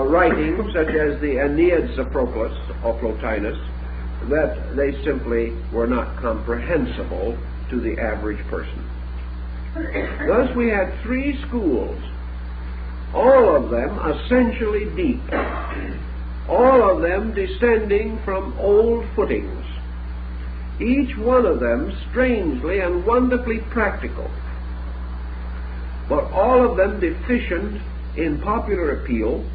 writing, such as the Aeneads of Proclus or Plotinus, that they simply were not comprehensible to the average person. Thus we had three schools, all of them essentially deep, all of them descending from old footings, each one of them strangely and wonderfully practical, but all of them deficient in popular appeal,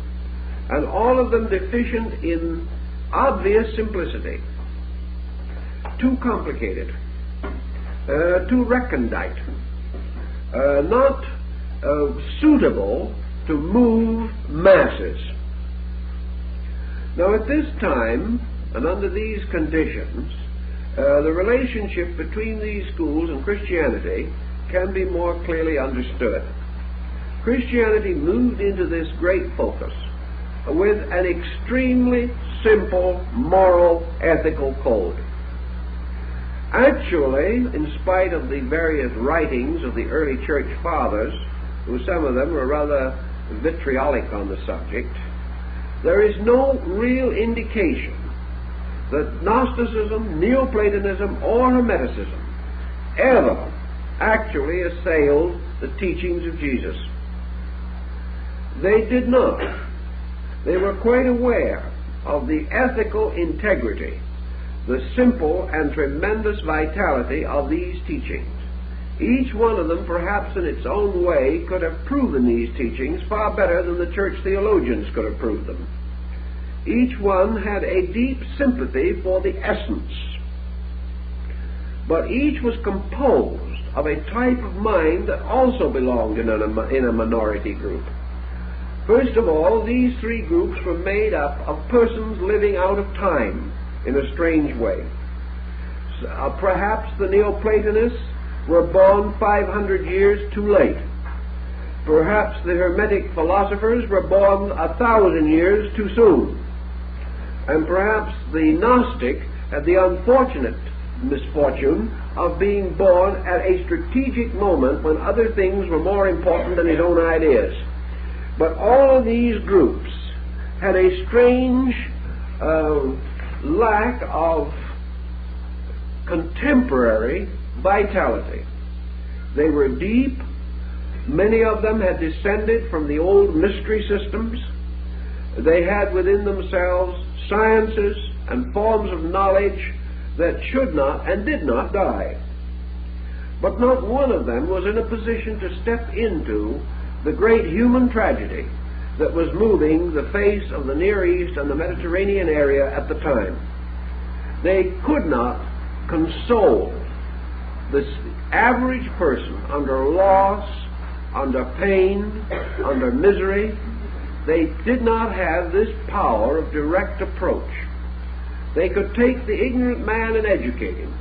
and all of them deficient in obvious simplicity, too complicated, too recondite, not suitable to move masses. Now at this time, and under these conditions, the relationship between these schools and Christianity can be more clearly understood. Christianity moved into this great focus with an extremely simple moral ethical code. Actually, in spite of the various writings of the early church fathers, who some of them were rather vitriolic on the subject, there is no real indication that Gnosticism, Neoplatonism, or Hermetism ever actually assailed the teachings of Jesus. They did not. They were quite aware of the ethical integrity, the simple and tremendous vitality of these teachings. Each one of them, perhaps in its own way, could have proven these teachings far better than the church theologians could have proved them. Each one had a deep sympathy for the essence, but each was composed of a type of mind that also belonged in a minority group. First of all, these three groups were made up of persons living out of time in a strange way. Perhaps the Neoplatonists were born 500 years too late. Perhaps the Hermetic philosophers were born 1,000 years too soon. And perhaps the Gnostic had the unfortunate misfortune of being born at a strategic moment when other things were more important than his own ideas. But all of these groups had a strange lack of contemporary vitality. They were deep. Many of them had descended from the old mystery systems. They had within themselves sciences and forms of knowledge that should not and did not die. But not one of them was in a position to step into the great human tragedy that was moving the face of the Near East and the Mediterranean area at the time. They could not console this average person under loss, under pain, under misery. They did not have this power of direct approach. They could take the ignorant man and educate him.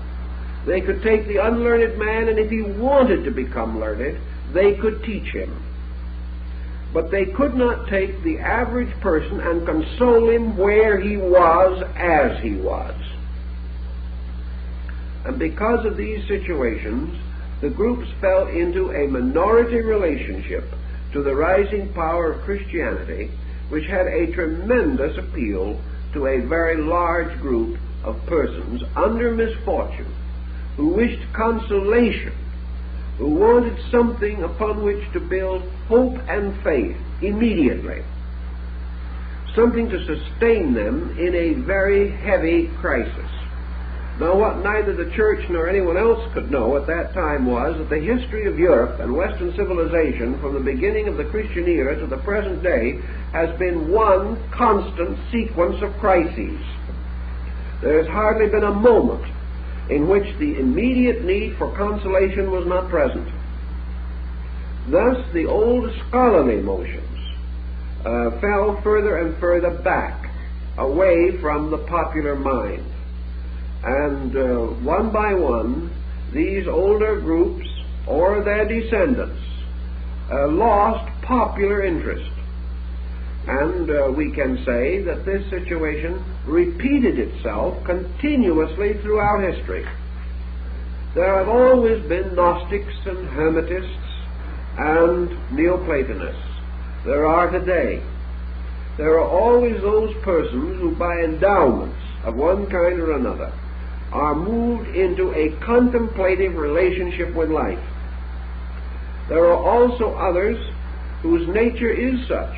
They could take the unlearned man, and if he wanted to become learned, they could teach him. But they could not take the average person and console him where he was as he was. And because of these situations, the groups fell into a minority relationship to the rising power of Christianity, which had a tremendous appeal to a very large group of persons under misfortune, who wished consolation, who wanted something upon which to build hope and faith immediately, something to sustain them in a very heavy crisis. Now, what neither the church nor anyone else could know at that time was that the history of Europe and Western civilization from the beginning of the Christian era to the present day has been one constant sequence of crises. There has hardly been a moment in which the immediate need for consolation was not present. Thus, the old scholarly motions fell further and further back, away from the popular mind. And one by one, these older groups or their descendants lost popular interest. And we can say that this situation repeated itself continuously throughout history. There have always been Gnostics and Hermetists and Neoplatonists. There are today. There are always those persons who, by endowments of one kind or another, are moved into a contemplative relationship with life. There are also others whose nature is such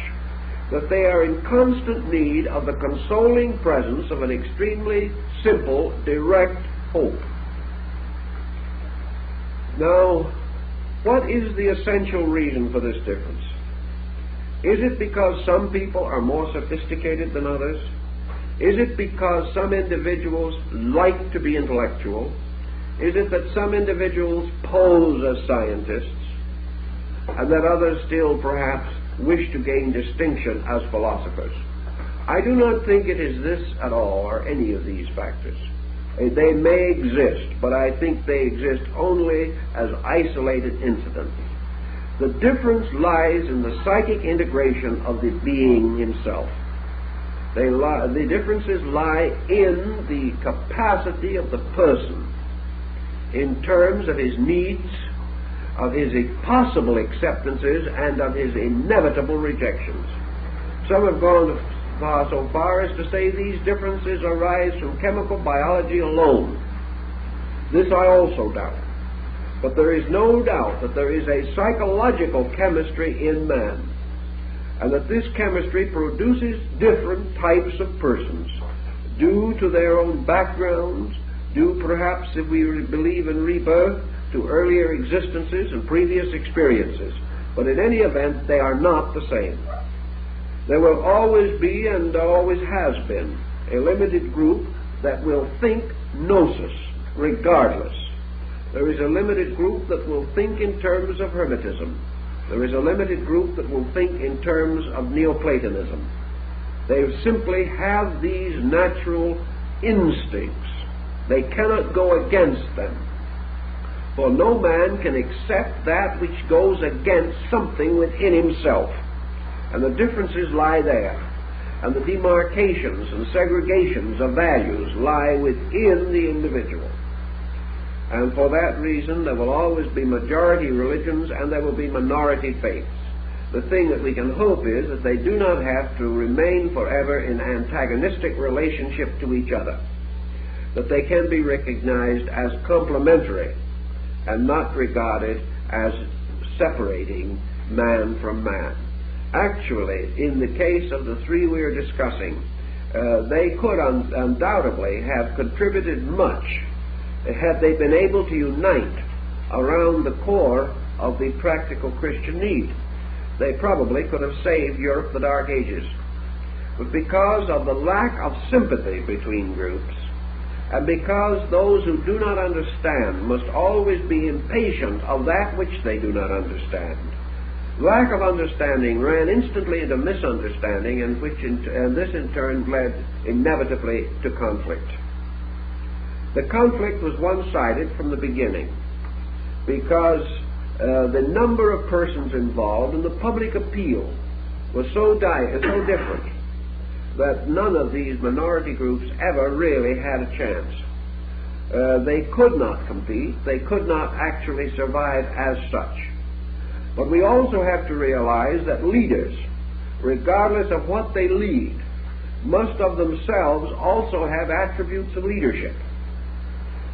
that they are in constant need of the consoling presence of an extremely simple, direct hope. Now, what is the essential reason for this difference? Is it because some people are more sophisticated than others? Is it because some individuals like to be intellectual? Is it that some individuals pose as scientists and that others still perhaps wish to gain distinction as philosophers? I do not think it is this at all, or any of these factors. They may exist, but I think they exist only as isolated incidents. The difference lies in the psychic integration of the being himself. The differences lie in the capacity of the person in terms of his needs, of his possible acceptances, and of his inevitable rejections. Some have gone so far as to say these differences arise from chemical biology alone. This I also doubt. But there is no doubt that there is a psychological chemistry in man, and that this chemistry produces different types of persons, due to their own backgrounds, due perhaps, if we believe in rebirth, to earlier existences and previous experiences. But in any event, they are not the same. There will always be, and always has been, a limited group that will think gnosis, regardless. There is a limited group that will think in terms of Hermetism. There is a limited group that will think in terms of Neoplatonism. They simply have these natural instincts. They cannot go against them. For no man can accept that which goes against something within himself. And the differences lie there. And the demarcations and segregations of values lie within the individual. And for that reason, there will always be majority religions and there will be minority faiths. The thing that we can hope is that they do not have to remain forever in antagonistic relationship to each other. That they can be recognized as complementary and not regarded as separating man from man. Actually, in the case of the three we are discussing, they could undoubtedly have contributed much had they been able to unite around the core of the practical Christian need. They probably could have saved Europe the Dark Ages. But because of the lack of sympathy between groups, and because those who do not understand must always be impatient of that which they do not understand, lack of understanding ran instantly into misunderstanding, and this in turn led inevitably to conflict. The conflict was one-sided from the beginning because the number of persons involved and the public appeal was so different that none of these minority groups ever really had a chance. They could not compete. They could not actually survive as such. But we also have to realize that leaders, regardless of what they lead, must of themselves also have attributes of leadership.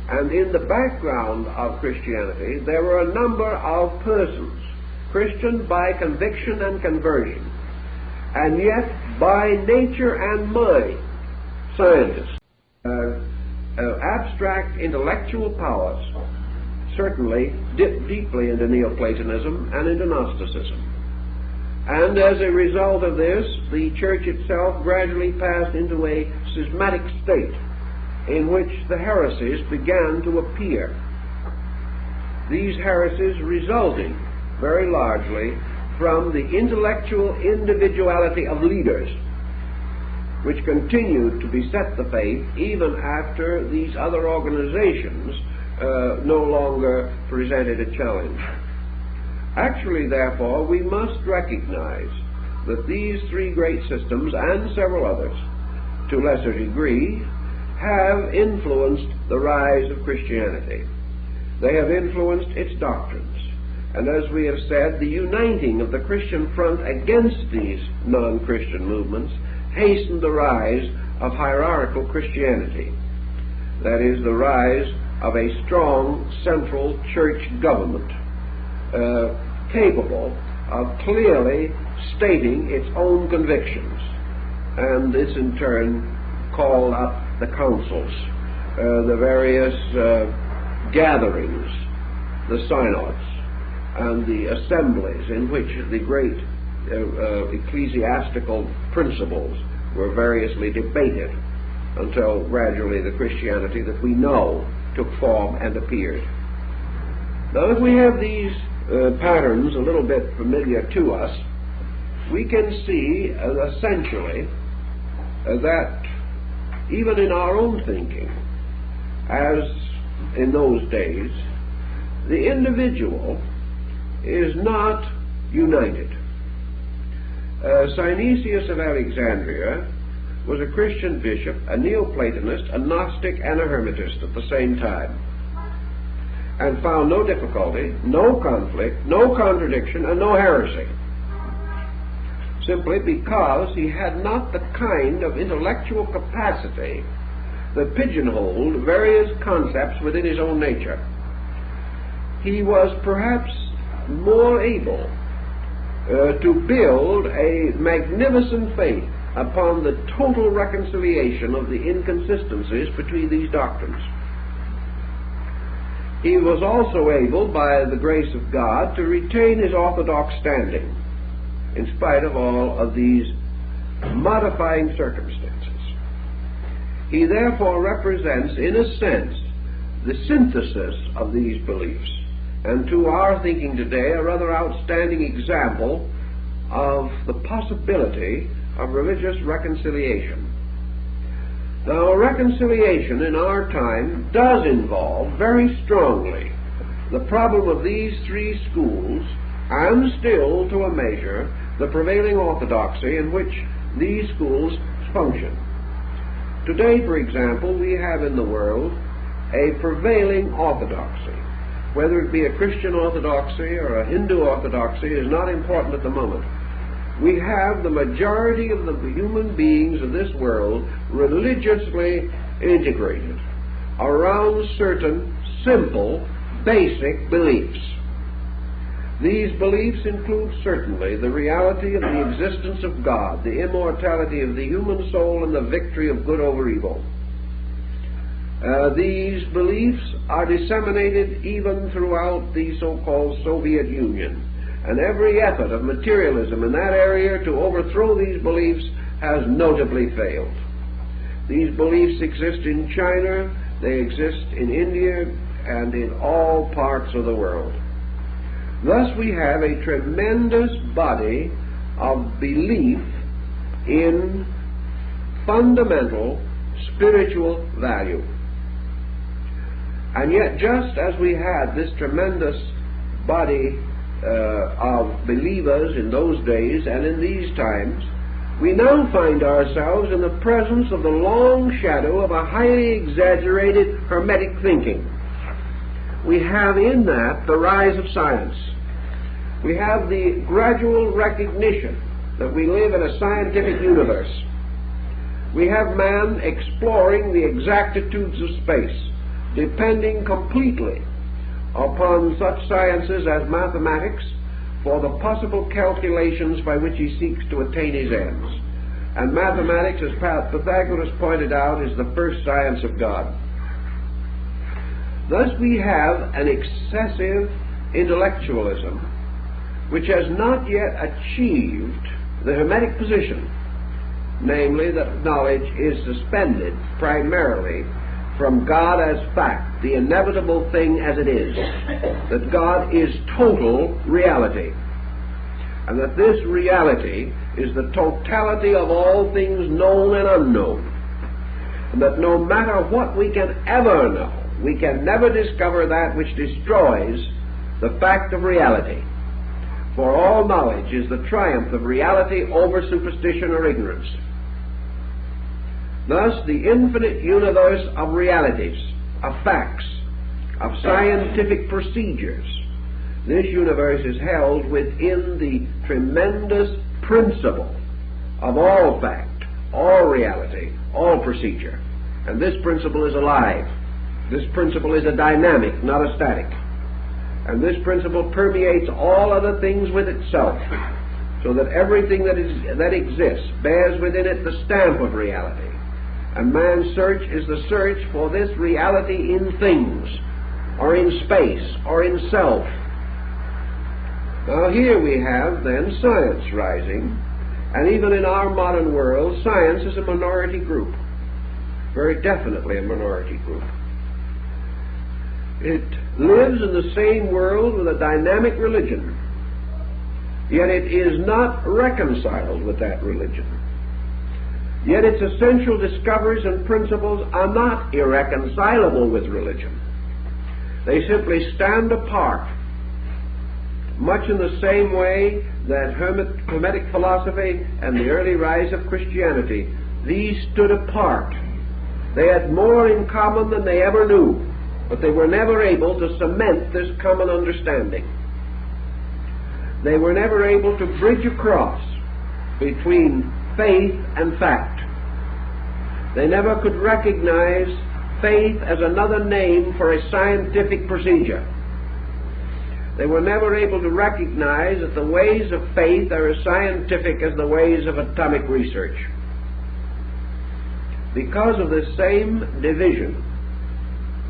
And in the background of Christianity, there were a number of persons, Christian by conviction and conversion, and yet by nature and mind, scientists. Abstract intellectual powers certainly dipped deeply into Neoplatonism and into Gnosticism. And as a result of this, the church itself gradually passed into a schismatic state in which the heresies began to appear. These heresies resulting very largely from the intellectual individuality of leaders. which continued to beset the faith even after these other organizations no longer presented a challenge. Actually, therefore, we must recognize that these three great systems, and several others, to lesser degree, have influenced the rise of Christianity. They have influenced its doctrines. And as we have said, the uniting of the Christian front against these non-Christian movements hastened the rise of hierarchical Christianity. That is, the rise of a strong central church government capable of clearly stating its own convictions. And this in turn called up the councils, the various gatherings, the synods, and the assemblies in which the great ecclesiastical principles were variously debated until gradually the Christianity that we know took form and appeared. Now, if we have these patterns a little bit familiar to us, we can see essentially that even in our own thinking, as in those days, the individual is not united. Synesius of Alexandria was a Christian bishop, a Neoplatonist, a Gnostic, and a Hermetist at the same time, and found no difficulty, no conflict, no contradiction, and no heresy, simply because he had not the kind of intellectual capacity that pigeonholed various concepts within his own nature. He was perhaps more able to build a magnificent faith upon the total reconciliation of the inconsistencies between these doctrines. He was also able, by the grace of God, to retain his orthodox standing in spite of all of these modifying circumstances. He therefore represents, in a sense, the synthesis of these beliefs, and to our thinking today, a rather outstanding example of the possibility of religious reconciliation. Now, reconciliation in our time does involve very strongly the problem of these three schools, and still, to a measure, the prevailing orthodoxy in which these schools function. Today, for example, we have in the world a prevailing orthodoxy. Whether it be a Christian orthodoxy or a Hindu orthodoxy is not important at the moment. We have the majority of the human beings of this world religiously integrated around certain simple, basic beliefs. These beliefs include certainly the reality of the existence of God, the immortality of the human soul, and the victory of good over evil. These beliefs are disseminated even throughout the so-called Soviet Union, and every effort of materialism in that area to overthrow these beliefs has notably failed. These beliefs exist in China, they exist in India, and in all parts of the world. Thus we have a tremendous body of belief in fundamental spiritual value. And yet, just as we had this tremendous body of believers in those days and in these times, we now find ourselves in the presence of the long shadow of a highly exaggerated Hermetic thinking. We have in that the rise of science. We have the gradual recognition that we live in a scientific universe. We have man exploring the exactitudes of space, depending completely upon such sciences as mathematics for the possible calculations by which he seeks to attain his ends. And mathematics, as Pythagoras pointed out, is the first science of God. Thus we have an excessive intellectualism which has not yet achieved the Hermetic position, namely that knowledge is suspended primarily from God as fact, the inevitable thing as it is, that God is total reality. and that this reality is the totality of all things known and unknown, and that no matter what we can ever know, we can never discover that which destroys the fact of reality. For all knowledge is the triumph of reality over superstition or ignorance. Thus, the infinite universe of realities, of facts, of scientific procedures, this universe is held within the tremendous principle of all fact, all reality, all procedure. And this principle is alive. This principle is a dynamic, not a static. And this principle permeates all other things with itself, so that everything that exists bears within it the stamp of reality. And man's search is the search for this reality in things, or in space, or in self. Now here we have then science rising, and even in our modern world, science is a minority group, very definitely a minority group. It lives in the same world with a dynamic religion, yet it is not reconciled with that religion. Yet its essential discoveries and principles are not irreconcilable with religion. They simply stand apart, much in the same way that Hermetic philosophy and the early rise of Christianity, these stood apart. They had more in common than they ever knew, but they were never able to cement this common understanding. They were never able to bridge across between faith and fact. They never could recognize faith as another name for a scientific procedure. They were never able to recognize that the ways of faith are as scientific as the ways of atomic research. Because of this same division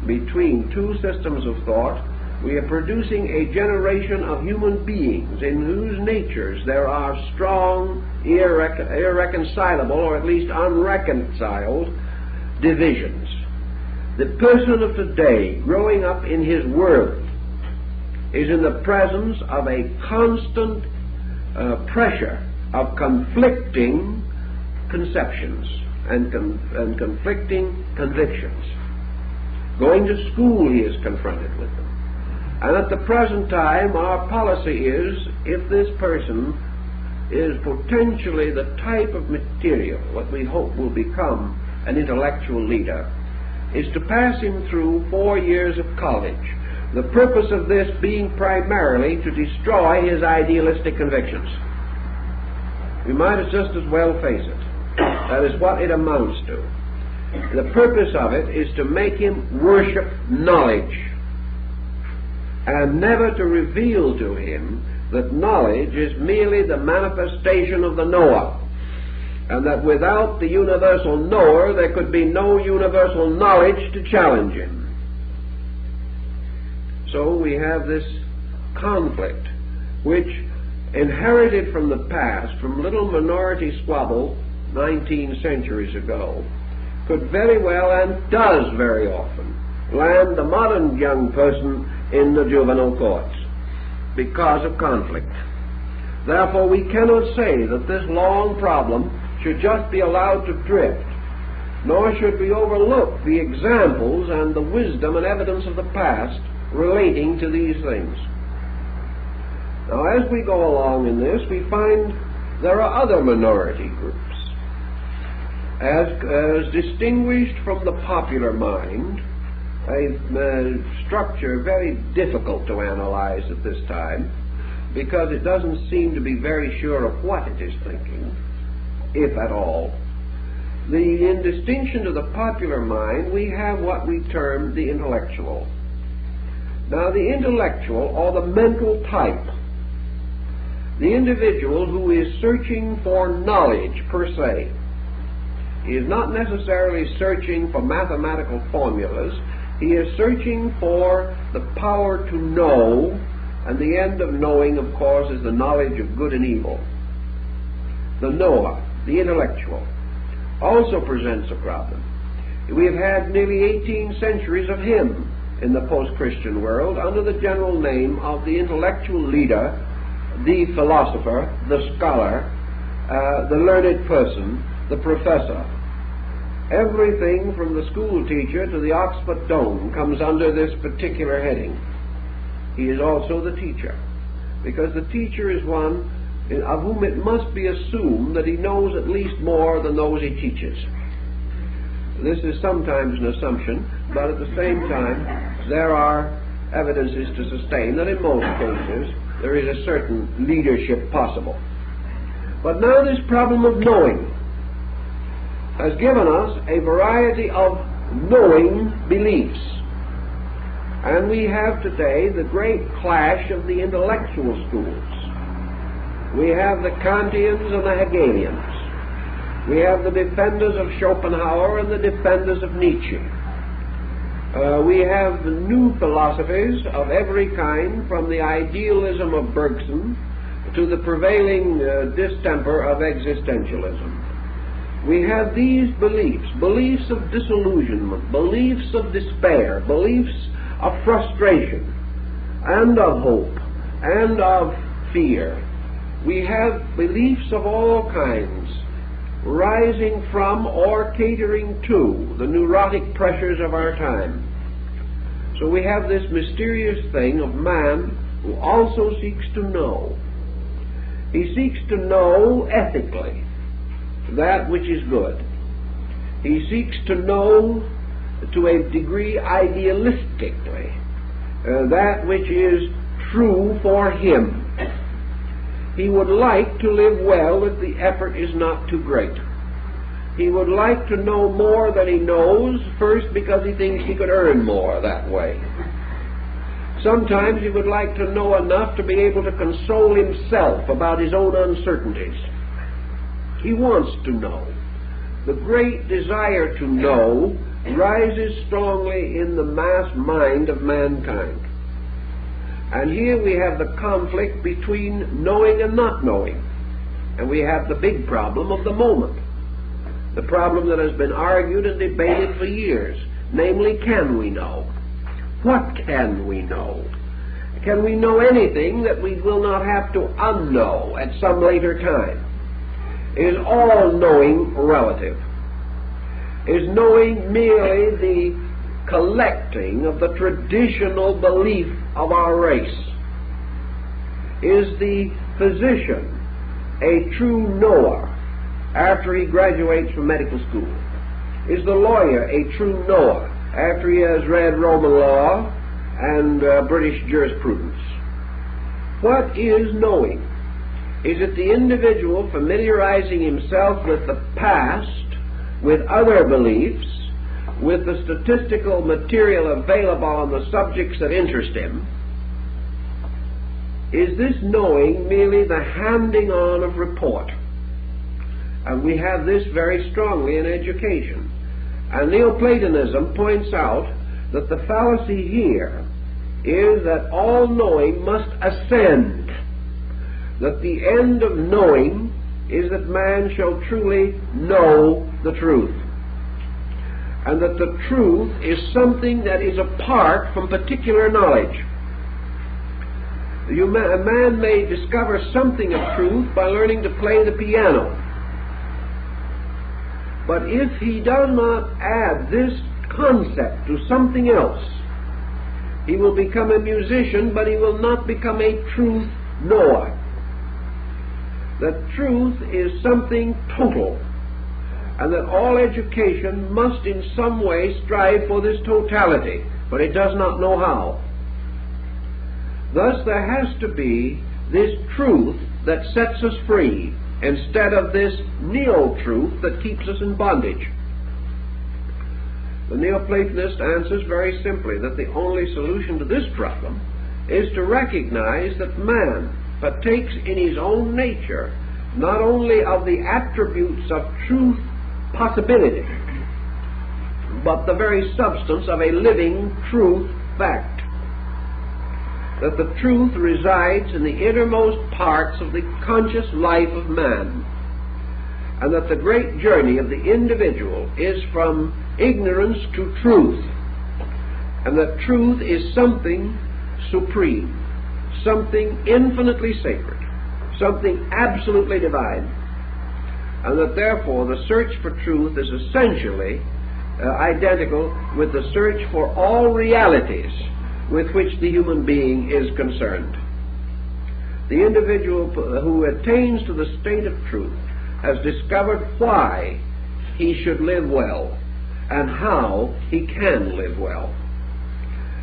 between two systems of thought, we are producing a generation of human beings in whose natures there are strong, irreconcilable, or at least unreconciled divisions. The person of today, growing up in his world, is in the presence of a constant pressure of conflicting conceptions and conflicting convictions. Going to school, he is confronted with them. And at the present time, our policy is, if this person is potentially the type of material, what we hope will become an intellectual leader, is to pass him through 4 years of college. The purpose of this being primarily to destroy his idealistic convictions. We might just as well face it. That is what it amounts to. The purpose of it is to make him worship knowledge, and never to reveal to him that knowledge is merely the manifestation of the knower, and that without the universal knower there could be no universal knowledge to challenge him. So we have this conflict, which inherited from the past, from little minority squabble 19 centuries ago, could very well, and does very often, land the modern young person in the juvenile courts because of conflict. Therefore, we cannot say that this long problem should just be allowed to drift, nor should we overlook the examples and the wisdom and evidence of the past relating to these things. Now, as we go along in this, we find there are other minority groups. As distinguished from the popular mind, a structure very difficult to analyze at this time, because it doesn't seem to be very sure of what it is thinking, if at all. In distinction to the popular mind, we have what we term the intellectual. Now, the intellectual, or the mental type, the individual who is searching for knowledge per se, he is not necessarily searching for mathematical formulas. He is searching for the power to know, and the end of knowing, of course, is the knowledge of good and evil. The knower, the intellectual, also presents a problem. We have had nearly 18 centuries of him in the post-Christian world under the general name of the intellectual leader, the philosopher, the scholar, the learned person, the professor. Everything from the school teacher to the Oxford Dome comes under this particular heading. He is also the teacher, because the teacher is one of whom it must be assumed that he knows at least more than those he teaches. This is sometimes an assumption, but at the same time there are evidences to sustain that in most cases there is a certain leadership possible. But now this problem of knowing has given us a variety of knowing beliefs. And we have today the great clash of the intellectual schools. We have the Kantians and the Hegelians. We have the defenders of Schopenhauer and the defenders of Nietzsche. We have the new philosophies of every kind, from the idealism of Bergson to the prevailing distemper of existentialism. We have these beliefs, beliefs of disillusionment, beliefs of despair, beliefs of frustration, and of hope, and of fear. We have beliefs of all kinds, rising from or catering to the neurotic pressures of our time. So we have this mysterious thing of man who also seeks to know. He seeks to know ethically that which is good. He seeks to know to a degree idealistically that which is true for him. He would like to live well if the effort is not too great. He would like to know more than he knows, first because he thinks he could earn more that way. Sometimes he would like to know enough to be able to console himself about his own uncertainties. He wants to know. The great desire to know rises strongly in the mass mind of mankind. And here we have the conflict between knowing and not knowing. And we have the big problem of the moment. The problem that has been argued and debated for years. Namely, can we know? What can we know? Can we know anything that we will not have to unknow at some later time? Is all knowing relative? Is knowing merely the collecting of the traditional belief of our race? Is the physician a true knower after he graduates from medical school? Is the lawyer a true knower after he has read Roman law and British jurisprudence? What is knowing? Is it the individual familiarizing himself with the past, with other beliefs, with the statistical material available on the subjects that interest him? Is this knowing merely the handing on of report? And we have this very strongly in education. And Neoplatonism points out that the fallacy here is that all knowing must ascend, that the end of knowing is that man shall truly know the truth, and that the truth is something that is apart from particular knowledge. A man may discover something of truth by learning to play the piano, but if he does not add this concept to something else, he will become a musician, but he will not become a truth knower. That truth is something total, and that all education must in some way strive for this totality, but it does not know how. Thus there has to be this truth that sets us free, instead of this neo-truth that keeps us in bondage. The Neoplatonist answers very simply that the only solution to this problem is to recognize that man partakes in his own nature not only of the attributes of truth possibility, but the very substance of a living truth fact. That the truth resides in the innermost parts of the conscious life of man, and that the great journey of the individual is from ignorance to truth, and that truth is something supreme, something infinitely sacred. something absolutely divine, and that therefore the search for truth is essentially identical with the search for all realities with which the human being is concerned. The individual who attains to the state of truth has discovered why he should live well and how he can live well.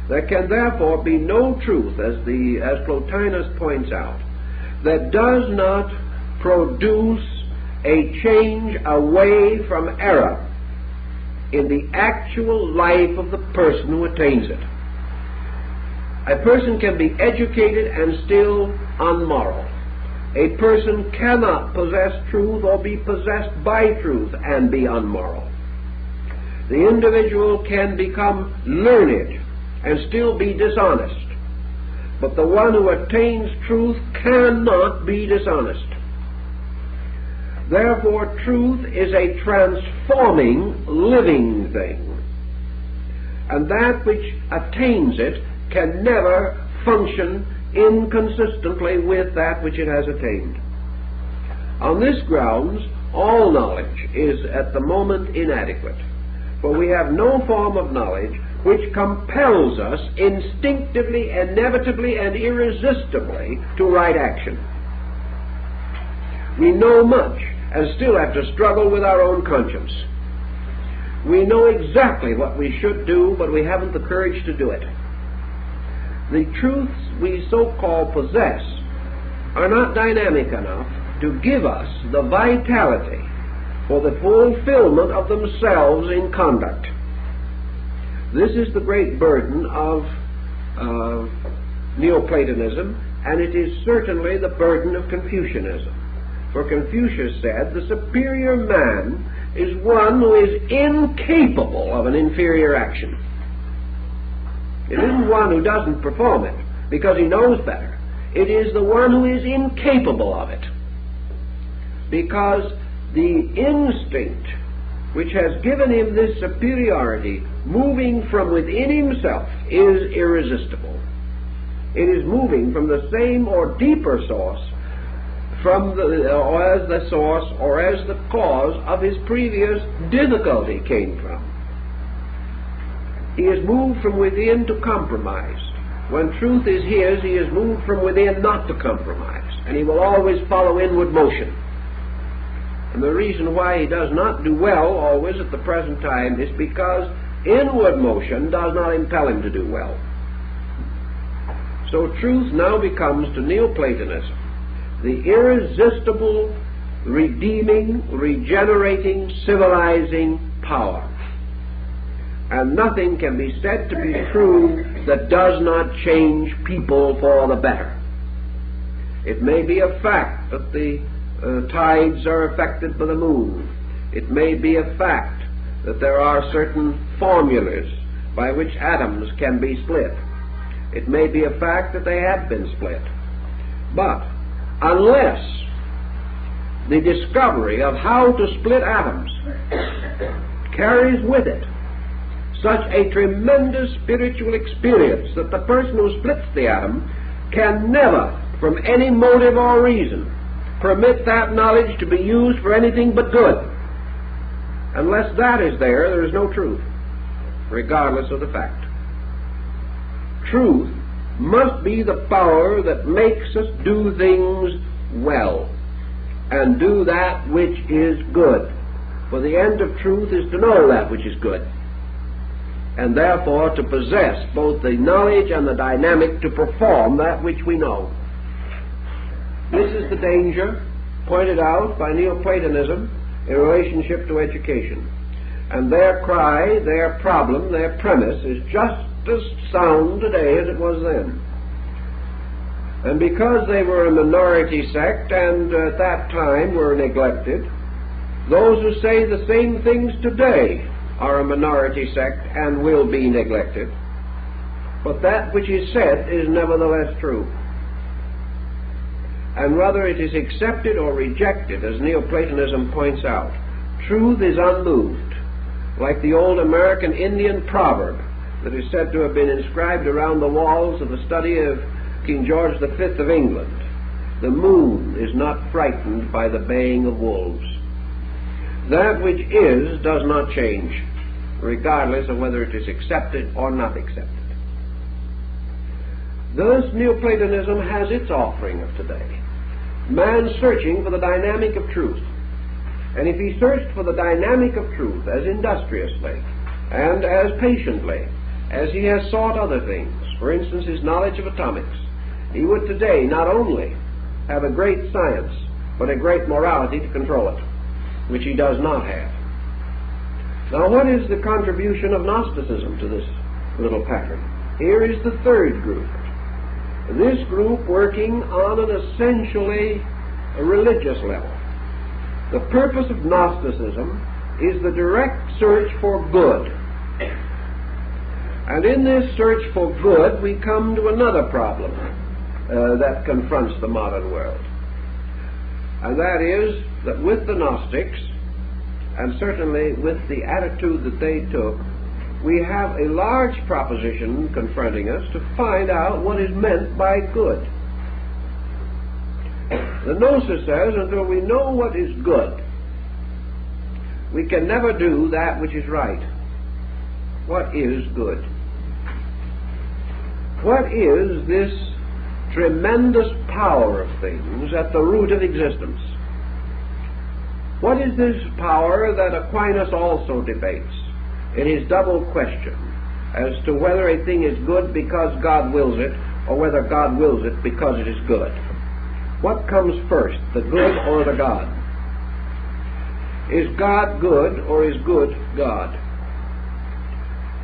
There can therefore be no truth, as Plotinus points out, that does not produce a change away from error in the actual life of the person who attains it. A person can be educated and still unmoral. A person cannot possess truth or be possessed by truth and be unmoral. The individual can become learned and still be dishonest, but the one who attains truth cannot be dishonest. Therefore, truth is a transforming, living thing, and that which attains it can never function inconsistently with that which it has attained. On this grounds, all knowledge is at the moment inadequate, for we have no form of knowledge which compels us instinctively, inevitably, and irresistibly to right action. We know much and still have to struggle with our own conscience. We know exactly what we should do, but we haven't the courage to do it. The truths we so-called possess are not dynamic enough to give us the vitality for the fulfillment of themselves in conduct. This is the great burden of Neoplatonism, and it is certainly the burden of Confucianism. For Confucius said, the superior man is one who is incapable of an inferior action. It isn't one who doesn't perform it because he knows better. It is the one who is incapable of it, because the instinct which has given him this superiority, moving from within himself, is irresistible. It is moving from the same or deeper source, or as the source or as the cause of his previous difficulty came from. He is moved from within to compromise. When truth is his, he is moved from within not to compromise, and he will always follow inward motion. And the reason why he does not do well always at the present time is because inward motion does not impel him to do well. So truth now becomes to Neoplatonism the irresistible, redeeming, regenerating, civilizing power. And nothing can be said to be true that does not change people for the better. It may be a fact that the tides are affected by the moon. It may be a fact that there are certain formulas by which atoms can be split. It may be a fact that they have been split. But unless the discovery of how to split atoms carries with it such a tremendous spiritual experience that the person who splits the atom can never, from any motive or reason, permit that knowledge to be used for anything but good. Unless that is there, there is no truth, regardless of the fact. Truth must be the power that makes us do things well and do that which is good. For the end of truth is to know that which is good, and therefore to possess both the knowledge and the dynamic to perform that which we know. This is the danger pointed out by Neoplatonism in relationship to education. And their cry, their problem, their premise is just as sound today as it was then. And because they were a minority sect and at that time were neglected, those who say the same things today are a minority sect and will be neglected. But that which is said is nevertheless true. And whether it is accepted or rejected, as Neoplatonism points out, truth is unmoved, like the old American Indian proverb that is said to have been inscribed around the walls of the study of King George V of England. The moon is not frightened by the baying of wolves. That which is does not change, regardless of whether it is accepted or not accepted. Thus, Neoplatonism has its offering of today. Man searching for the dynamic of truth. And if he searched for the dynamic of truth as industriously and as patiently as he has sought other things, for instance, his knowledge of atomics, he would today not only have a great science, but a great morality to control it, which he does not have. Now, what is the contribution of Gnosticism to this little pattern? Here is the third group. This group working on an essentially religious level. The purpose of Gnosticism is the direct search for good. And in this search for good, we come to another problem that confronts the modern world. And that is that with the Gnostics, and certainly with the attitude that they took, we have a large proposition confronting us to find out what is meant by good. The Gnosis says, until we know what is good, we can never do that which is right. What is good? What is this tremendous power of things at the root of existence? What is this power that Aquinas also debates in his double question as to whether a thing is good because God wills it, or whether God wills it because it is good? What comes first, the good or the God? Is God good, or is good God?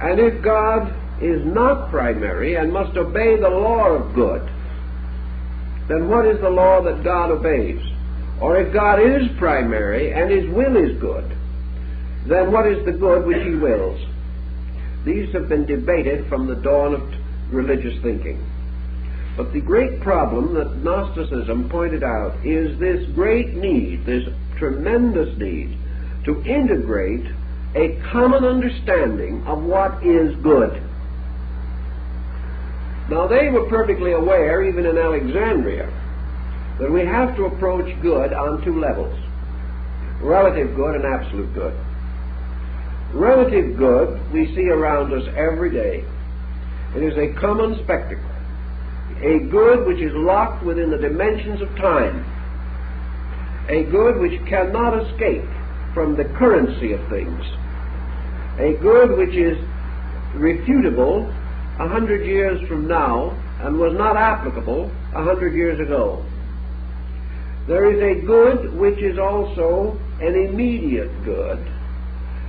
And if God is not primary and must obey the law of good, then what is the law that God obeys? Or if God is primary and his will is good, then what is the good which he wills? These have been debated from the dawn of religious thinking. But the great problem that Gnosticism pointed out is this great need, this tremendous need, to integrate a common understanding of what is good. Now, they were perfectly aware, even in Alexandria, that we have to approach good on two levels: relative good and absolute good. Relative good we see around us every day. It is a common spectacle, a good which is locked within the dimensions of time, a good which cannot escape from the currency of things, a good which is refutable 100 years from now and was not applicable 100 years ago. There is a good which is also an immediate good,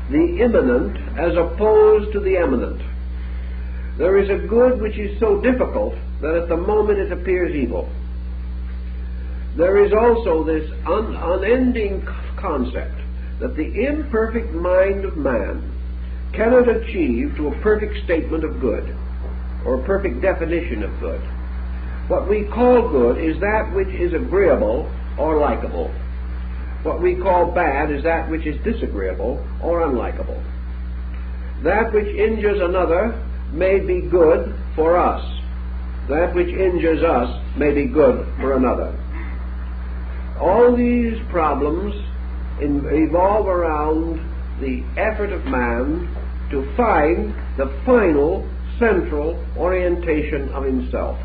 the immanent as opposed to the eminent. There is a good which is so difficult that at the moment it appears evil. There is also this unending concept that the imperfect mind of man cannot achieve to a perfect statement of good, or a perfect definition of good. What we call good is that which is agreeable or likable. What we call bad is that which is disagreeable or unlikable. That which injures another may be good for us. That which injures us may be good for another. All these problems evolve around the effort of man to find the final central orientation of himself.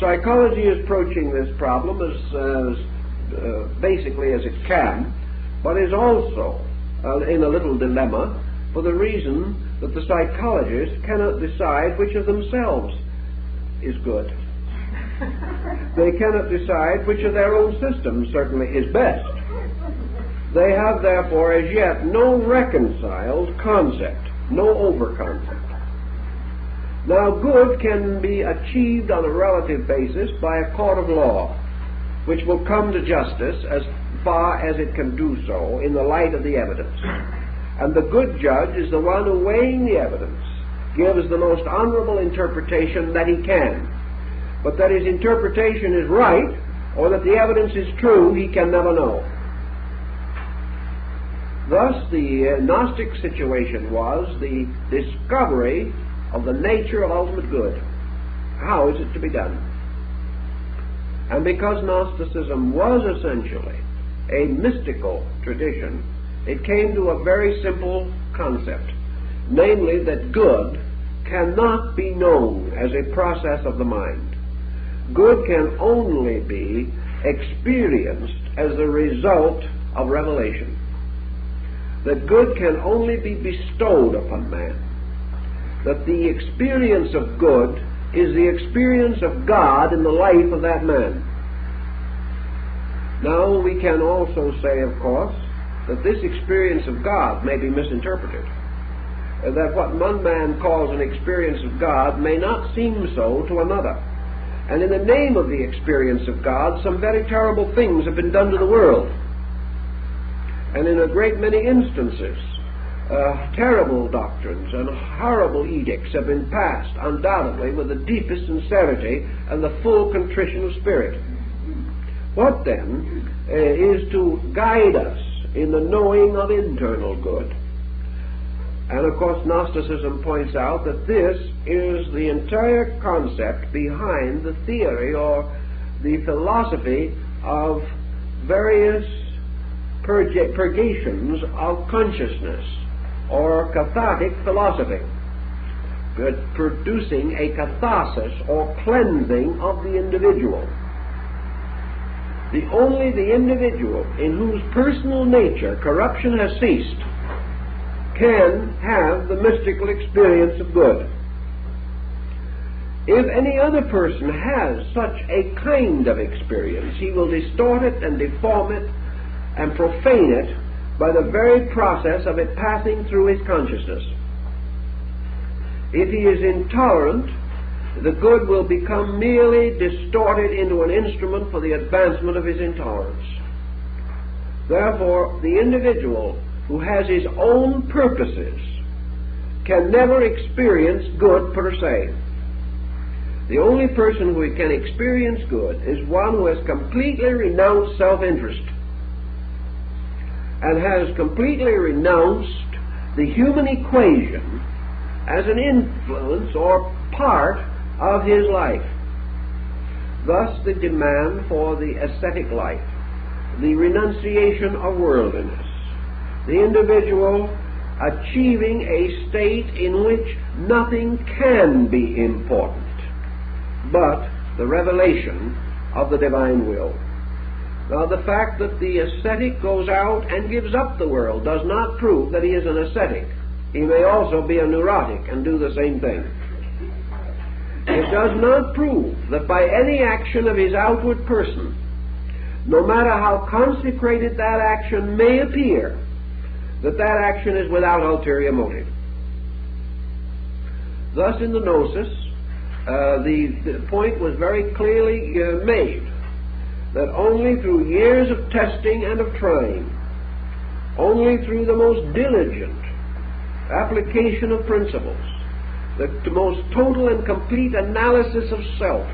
Psychology is approaching this problem as basically as it can, but is also in a little dilemma for the reason that the psychologists cannot decide which of themselves is good. They cannot decide which of their own systems certainly is best. They have therefore as yet no reconciled concept, no over-concept. Now, good can be achieved on a relative basis by a court of law, which will come to justice as far as it can do so in the light of the evidence. And the good judge is the one who, weighing the evidence, gives the most honorable interpretation that he can. But that his interpretation is right, or that the evidence is true, he can never know. Thus, the Gnostic situation was the discovery of the nature of ultimate good. How is it to be done? And because Gnosticism was essentially a mystical tradition, it came to a very simple concept, namely that good cannot be known as a process of the mind. Good can only be experienced as the result of revelation. That good can only be bestowed upon man. That the experience of good is the experience of God in the life of that man. Now, we can also say, of course, that this experience of God may be misinterpreted. That what one man calls an experience of God may not seem so to another. And in the name of the experience of God, some very terrible things have been done to the world. And in a great many instances, terrible doctrines and horrible edicts have been passed, undoubtedly with the deepest sincerity and the full contrition of spirit. What then is to guide us in the knowing of internal good? And of course Gnosticism points out that this is the entire concept behind the theory or the philosophy of various purgations of consciousness, or cathartic philosophy, producing a catharsis or cleansing of the individual. Only the individual in whose personal nature corruption has ceased can have the mystical experience of good. If any other person has such a kind of experience, he will distort it and deform it and profane it by the very process of it passing through his consciousness. If he is intolerant, the good will become merely distorted into an instrument for the advancement of his intolerance. Therefore, the individual who has his own purposes can never experience good per se. The only person who can experience good is one who has completely renounced self-interest and has completely renounced the human equation as an influence or part of his life. Thus the demand for the ascetic life, the renunciation of worldliness, the individual achieving a state in which nothing can be important but the revelation of the divine will. Now, the fact that the ascetic goes out and gives up the world does not prove that he is an ascetic. He may also be a neurotic and do the same thing. It does not prove that by any action of his outward person, no matter how consecrated that action may appear, that that action is without ulterior motive. Thus, in the Gnosis, the point was very clearly made that only through years of testing and of trying, only through the most diligent application of principles, the most total and complete analysis of self,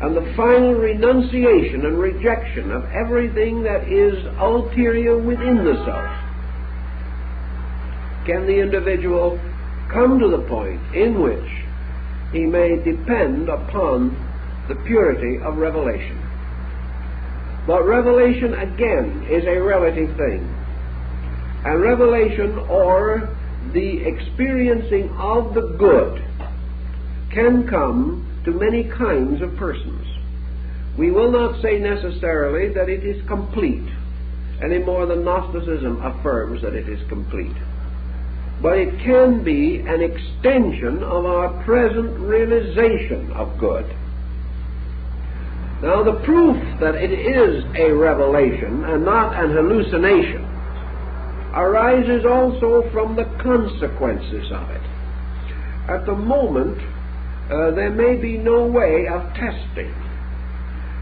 and the final renunciation and rejection of everything that is ulterior within the self, can the individual come to the point in which he may depend upon the purity of revelation. But revelation, again, is a relative thing. And revelation, or the experiencing of the good, can come to many kinds of persons. We will not say necessarily that it is complete, any more than Gnosticism affirms that it is complete. But it can be an extension of our present realization of good. Now, the proof that it is a revelation and not an hallucination arises also from the consequences of it. At the moment, there may be no way of testing.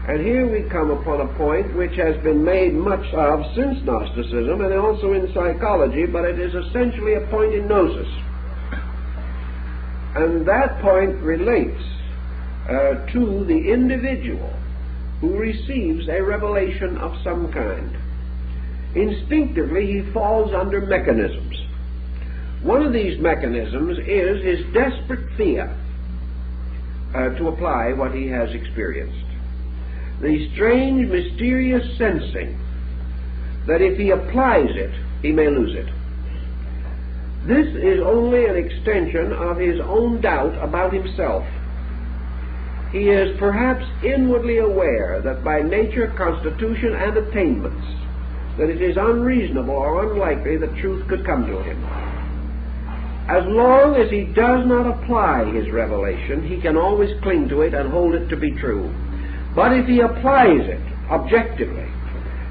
And here we come upon a point which has been made much of since Gnosticism and also in psychology, but it is essentially a point in Gnosis. And that point relates to the individual who receives a revelation of some kind. Instinctively, he falls under mechanisms. One of these mechanisms is his desperate fear to apply what he has experienced. the strange, mysterious sensing that if he applies it, he may lose it. This is only an extension of his own doubt about himself. He is perhaps inwardly aware that by nature, constitution, and attainments, that it is unreasonable or unlikely that truth could come to him. As long as he does not apply his revelation, he can always cling to it and hold it to be true. But if he applies it objectively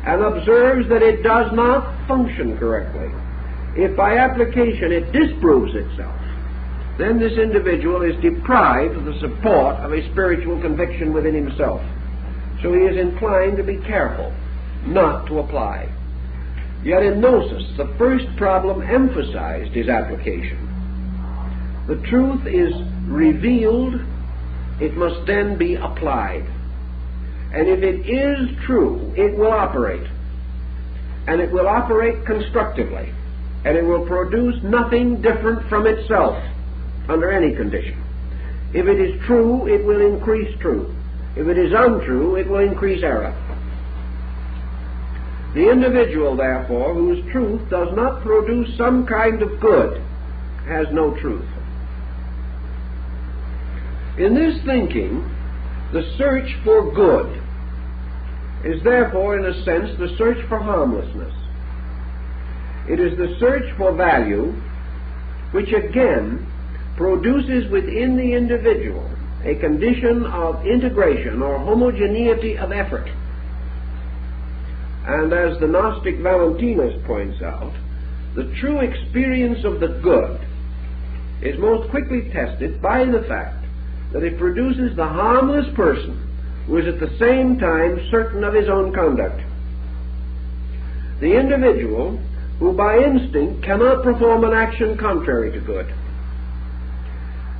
and observes that it does not function correctly, if by application it disproves itself, then this individual is deprived of the support of a spiritual conviction within himself. So he is inclined to be careful not to apply. Yet in Gnosis, the first problem emphasized his application. The truth is revealed, it must then be applied. And if it is true, it will operate. And it will operate constructively. And it will produce nothing different from itself under any condition. If it is true, it will increase truth. If it is untrue, it will increase error. The individual, therefore, whose truth does not produce some kind of good, has no truth. In this thinking, the search for good is therefore, in a sense, the search for harmlessness. It is the search for value, which again produces within the individual a condition of integration or homogeneity of effort. And as the Gnostic Valentinus points out, the true experience of the good is most quickly tested by the fact that it produces the harmless person who is at the same time certain of his own conduct. The individual who by instinct cannot perform an action contrary to good.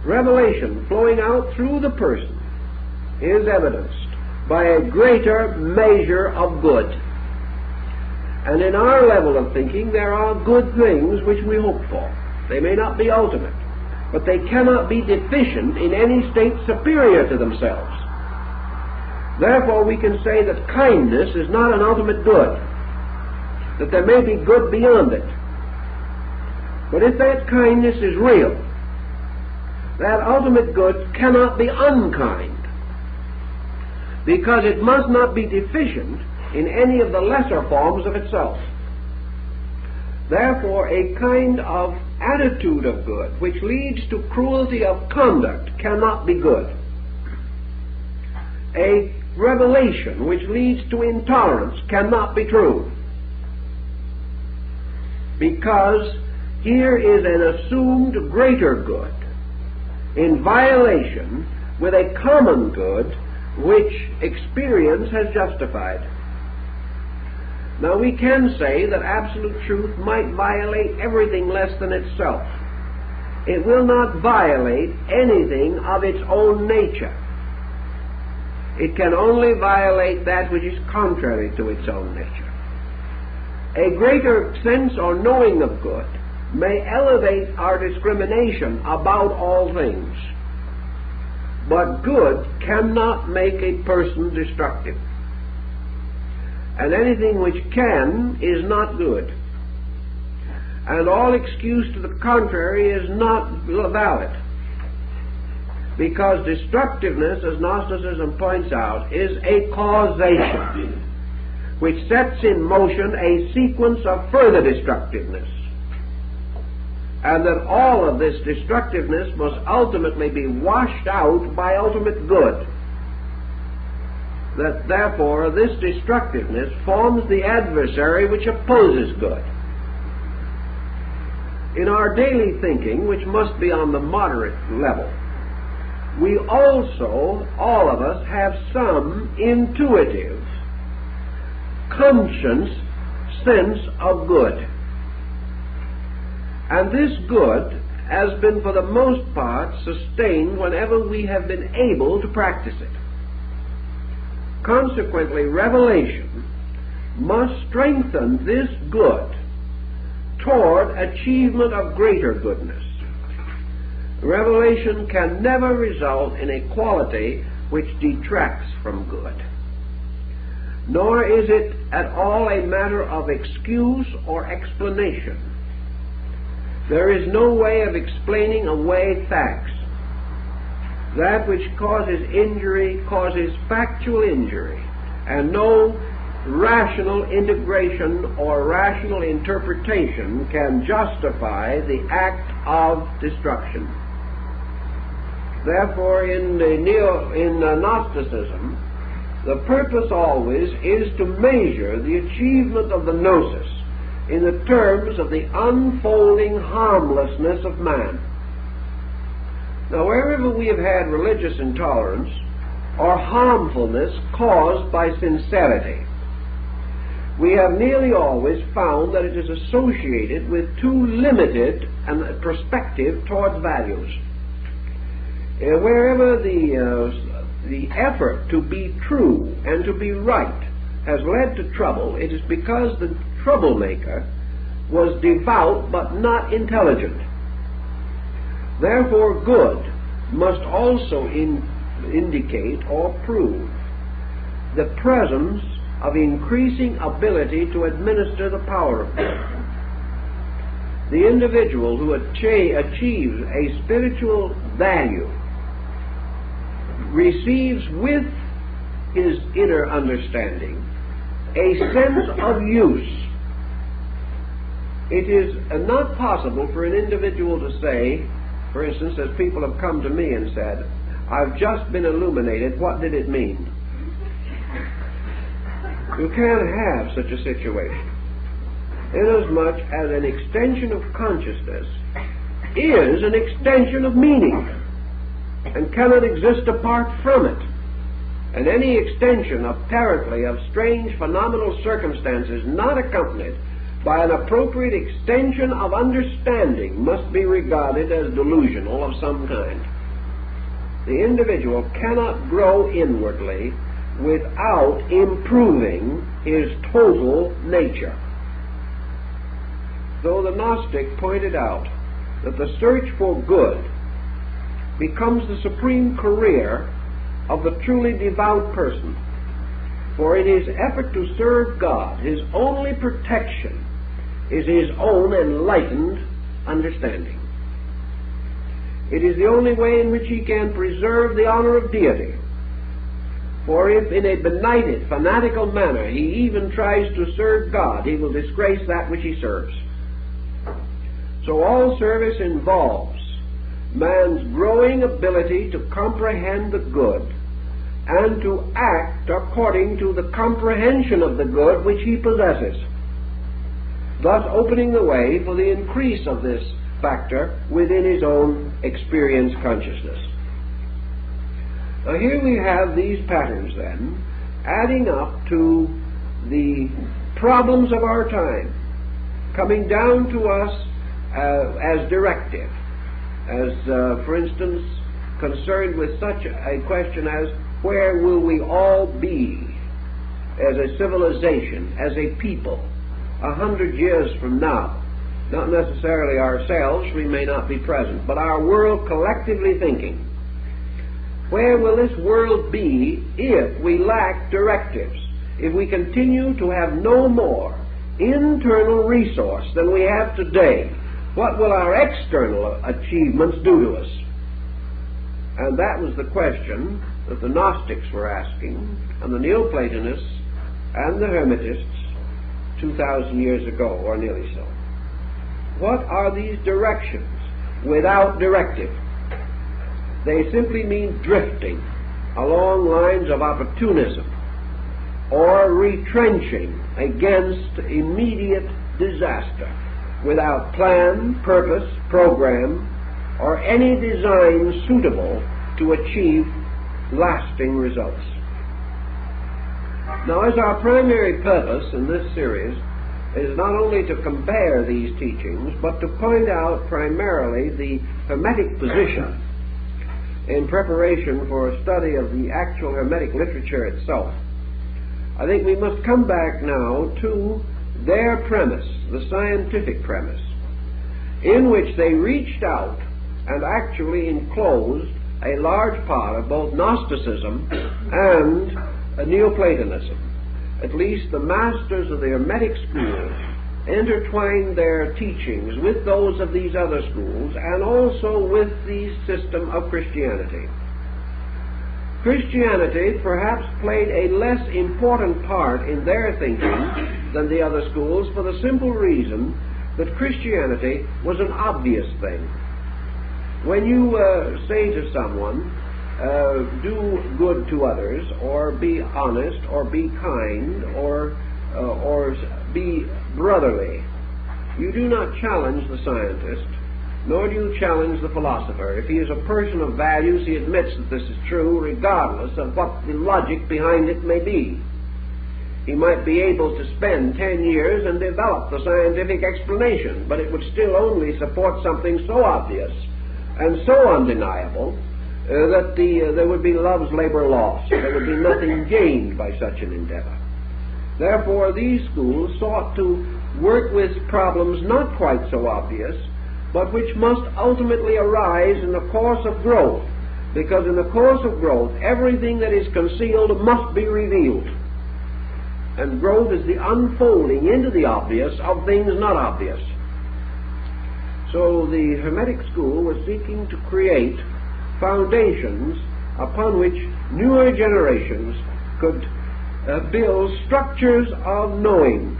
Revelation flowing out through the person is evidenced by a greater measure of good. And in our level of thinking, there are good things which we hope for. They may not be ultimate, but they cannot be deficient in any state superior to themselves. Therefore, we can say that kindness is not an ultimate good, that there may be good beyond it. But if that kindness is real, that ultimate good cannot be unkind, because it must not be deficient in any of the lesser forms of itself. Therefore, a kind of attitude of good which leads to cruelty of conduct cannot be good. A revelation which leads to intolerance cannot be true, because here is an assumed greater good in violation with a common good which experience has justified. Now we can say that absolute truth might violate everything less than itself. It will not violate anything of its own nature. It can only violate that which is contrary to its own nature. A greater sense or knowing of good may elevate our discrimination about all things, but good cannot make a person destructive. And anything which can is not good. And all excuse to the contrary is not valid. Because destructiveness, as Gnosticism points out, is a causation which sets in motion a sequence of further destructiveness. And that all of this destructiveness must ultimately be washed out by ultimate good. That therefore this destructiveness forms the adversary which opposes good. In our daily thinking, which must be on the moderate level, we also, all of us, have some intuitive, conscious sense of good. And this good has been for the most part sustained whenever we have been able to practice it. Consequently, revelation must strengthen this good toward achievement of greater goodness. Revelation can never result in a quality which detracts from good. nor is it at all a matter of excuse or explanation. There is no way of explaining away facts. That which causes injury causes factual injury, and no rational integration or rational interpretation can justify the act of destruction. Therefore, in Gnosticism, the purpose always is to measure the achievement of the gnosis in the terms of the unfolding harmlessness of man. Now, wherever we have had religious intolerance or harmfulness caused by sincerity, we have nearly always found that it is associated with too limited a perspective towards values. Wherever the effort to be true and to be right has led to trouble, it is because the troublemaker was devout but not intelligent. Therefore, good must also indicate or prove the presence of increasing ability to administer the power of good. The individual who achieves a spiritual value receives with his inner understanding a sense of use. It is not possible for an individual to say, for instance, as people have come to me and said, "I've just been illuminated, what did it mean?" You can't have such a situation, inasmuch as an extension of consciousness is an extension of meaning and cannot exist apart from it. And any extension apparently of strange phenomenal circumstances not accompanied by an appropriate extension of understanding must be regarded as delusional of some kind. The individual cannot grow inwardly without improving his total nature. So the Gnostic pointed out that the search for good becomes the supreme career of the truly devout person. For in his effort to serve God, his only protection is his own enlightened understanding. It is the only way in which he can preserve the honor of deity. For if in a benighted, fanatical manner he even tries to serve God, he will disgrace that which he serves. So all service involves man's growing ability to comprehend the good and to act according to the comprehension of the good which he possesses, thus opening the way for the increase of this factor within his own experience consciousness. Now here we have these patterns then, adding up to the problems of our time, coming down to us as directive, as for instance concerned with such a question as where will we all be as a civilization, as a people, 100 years from now? Not necessarily ourselves, we may not be present, but our world collectively thinking. Where will this world be if we lack directives, if we continue to have no more internal resource than we have today? What will our external achievements do to us? And that was the question that the Gnostics were asking, and the Neoplatonists and the Hermetists 2,000 years ago, or nearly so. What are these directions without directive? They simply mean drifting along lines of opportunism or retrenching against immediate disaster without plan, purpose, program, or any design suitable to achieve lasting results. Now, as our primary purpose in this series is not only to compare these teachings, but to point out primarily the Hermetic position in preparation for a study of the actual Hermetic literature itself, I think we must come back now to their premise, the scientific premise, in which they reached out and actually enclosed a large part of both Gnosticism and Neoplatonism. at least the masters of the Hermetic school, intertwined their teachings with those of these other schools and also with the system of Christianity. Christianity perhaps played a less important part in their thinking than the other schools for the simple reason that Christianity was an obvious thing. When you say to someone, do good to others, or be honest, or be kind, or be brotherly, you do not challenge the scientist, nor do you challenge the philosopher. If he is a person of values, he admits that this is true, regardless of what the logic behind it may be. He might be able to spend 10 years and develop the scientific explanation, but it would still only support something so obvious and so undeniable that there would be love's labor lost. There would be nothing gained by such an endeavor. Therefore, these schools sought to work with problems not quite so obvious, but which must ultimately arise in the course of growth, because in the course of growth, everything that is concealed must be revealed. And growth is the unfolding into the obvious of things not obvious. So the Hermetic school was seeking to create foundations upon which newer generations could build structures of knowing,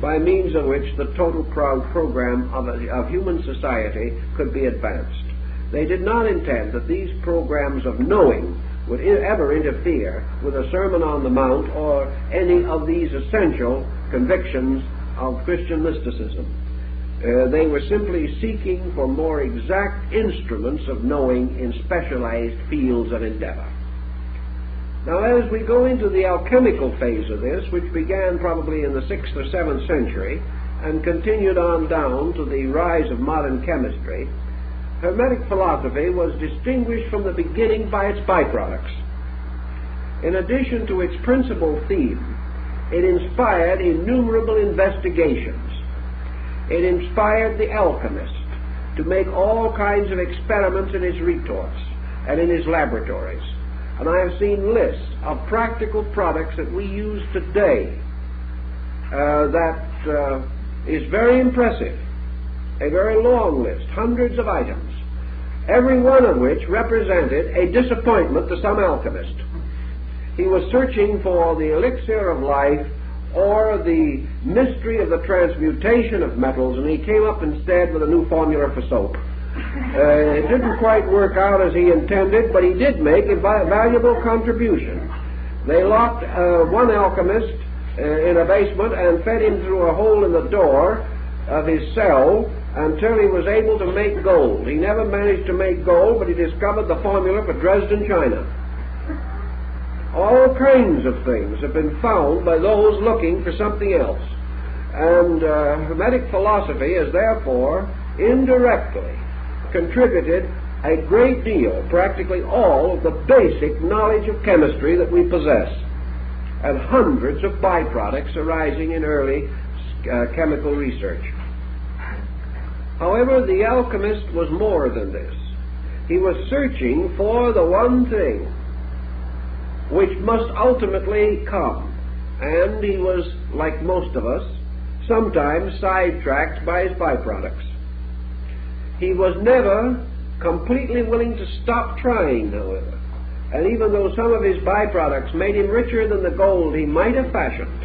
by means of which the total program of human society could be advanced. They did not intend that these programs of knowing would ever interfere with a Sermon on the Mount or any of these essential convictions of Christian mysticism. They were simply seeking for more exact instruments of knowing in specialized fields of endeavor. Now, as we go into the alchemical phase of this, which began probably in the 6th or 7th century and continued on down to the rise of modern chemistry, Hermetic philosophy was distinguished from the beginning by its byproducts. In addition to its principal theme, it inspired innumerable investigations. It inspired the alchemist to make all kinds of experiments in his retorts and in his laboratories. And I have seen lists of practical products that we use today that is very impressive. A very long list, hundreds of items, every one of which represented a disappointment to some alchemist. He was searching for the elixir of life or the mystery of the transmutation of metals, and he came up instead with a new formula for soap. It didn't quite work out as he intended, but he did make a valuable contribution. They locked one alchemist in a basement and fed him through a hole in the door of his cell until he was able to make gold. He never managed to make gold, but he discovered the formula for Dresden china. All kinds of things have been found by those looking for something else. And Hermetic philosophy has therefore indirectly contributed a great deal, practically all, of the basic knowledge of chemistry that we possess, and hundreds of byproducts arising in early chemical research. However, the alchemist was more than this. He was searching for the one thing which must ultimately come, and he was, like most of us, sometimes sidetracked by his byproducts. He was never completely willing to stop trying, however, and even though some of his byproducts made him richer than the gold he might have fashioned,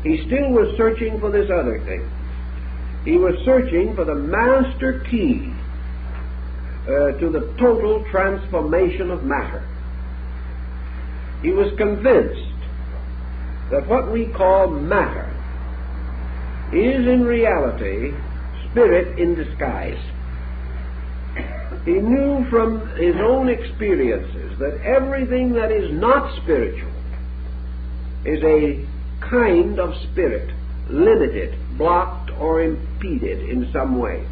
he still was searching for this other thing. He was searching for the master key to the total transformation of matter. He was convinced that what we call matter is in reality spirit in disguise. He knew from his own experiences that everything that is not spiritual is a kind of spirit, limited, blocked, or impeded in some way.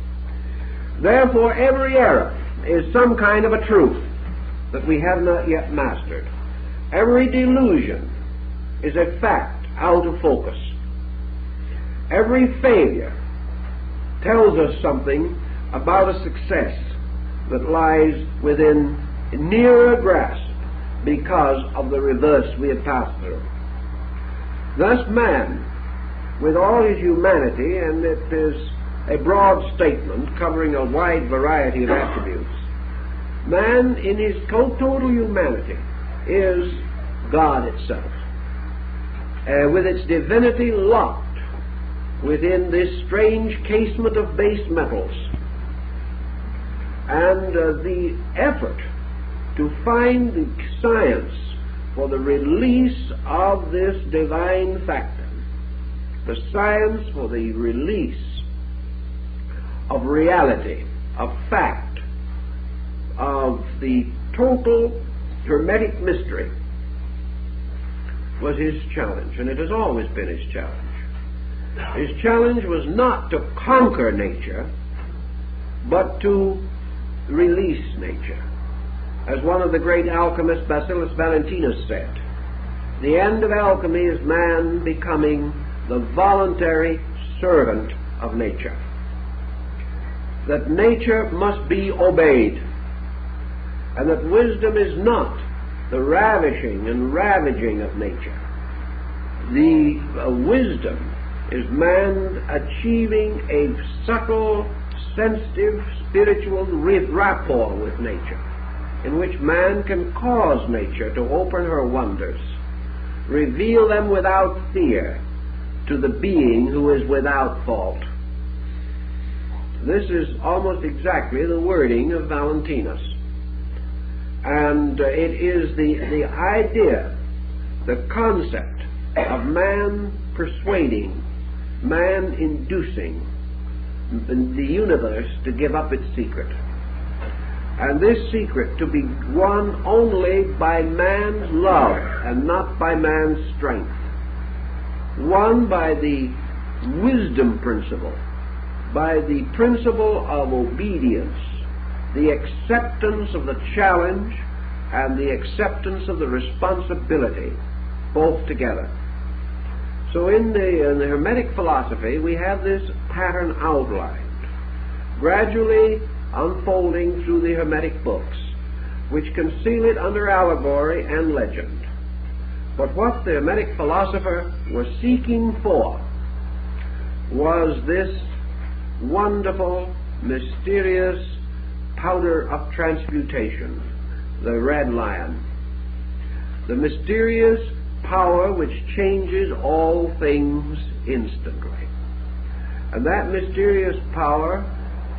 Therefore, every error is some kind of a truth that we have not yet mastered. Every delusion is a fact out of focus. Every failure tells us something about a success that lies within nearer grasp because of the reverse we have passed through. Thus man, with all his humanity, and it is a broad statement covering a wide variety of attributes, man in his total humanity is God itself, with its divinity locked within this strange casement of base metals, and the effort to find the science for the release of this divine factor, the science for the release of reality, of fact, of the total Hermetic mystery, was his challenge, and it has always been his challenge. His challenge was not to conquer nature, but to release nature. As one of the great alchemists, Bacillus Valentinus, said, the end of alchemy is man becoming the voluntary servant of nature. That nature must be obeyed, and that wisdom is not the ravishing and ravaging of nature. The wisdom is man achieving a subtle, sensitive, spiritual rapport with nature, in which man can cause nature to open her wonders, reveal them without fear to the being who is without fault. This is almost exactly the wording of Valentinus. And it is the idea, the concept of man persuading, man inducing the universe to give up its secret. And this secret to be won only by man's love and not by man's strength. Won by the wisdom principle, by the principle of obedience, the acceptance of the challenge and the acceptance of the responsibility, both together. So in the Hermetic philosophy, we have this pattern outlined, gradually unfolding through the Hermetic books, which conceal it under allegory and legend. But what the Hermetic philosopher was seeking for was this wonderful, mysterious powder of transmutation, the red lion, the mysterious power which changes all things instantly. And that mysterious power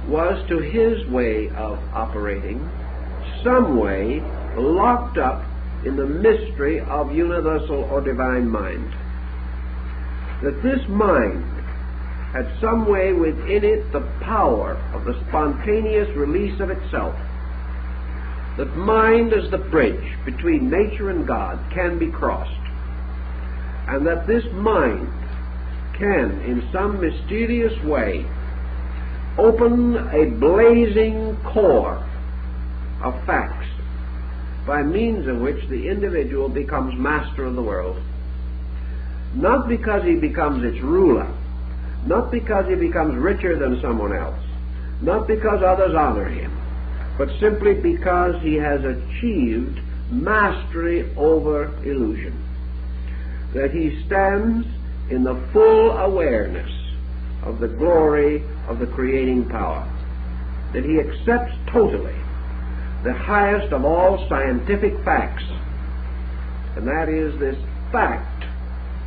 was, to his way of operating, some way locked up in the mystery of universal or divine mind. That this mind had some way within it the power of the spontaneous release of itself. That mind, as the bridge between nature and God, can be crossed. And that this mind can, in some mysterious way, open a blazing core of facts by means of which the individual becomes master of the world. Not because he becomes its ruler, not because he becomes richer than someone else, not because others honor him, but simply because he has achieved mastery over illusion. That he stands in the full awareness of the glory of the creating power. That he accepts totally the highest of all scientific facts, and that is this fact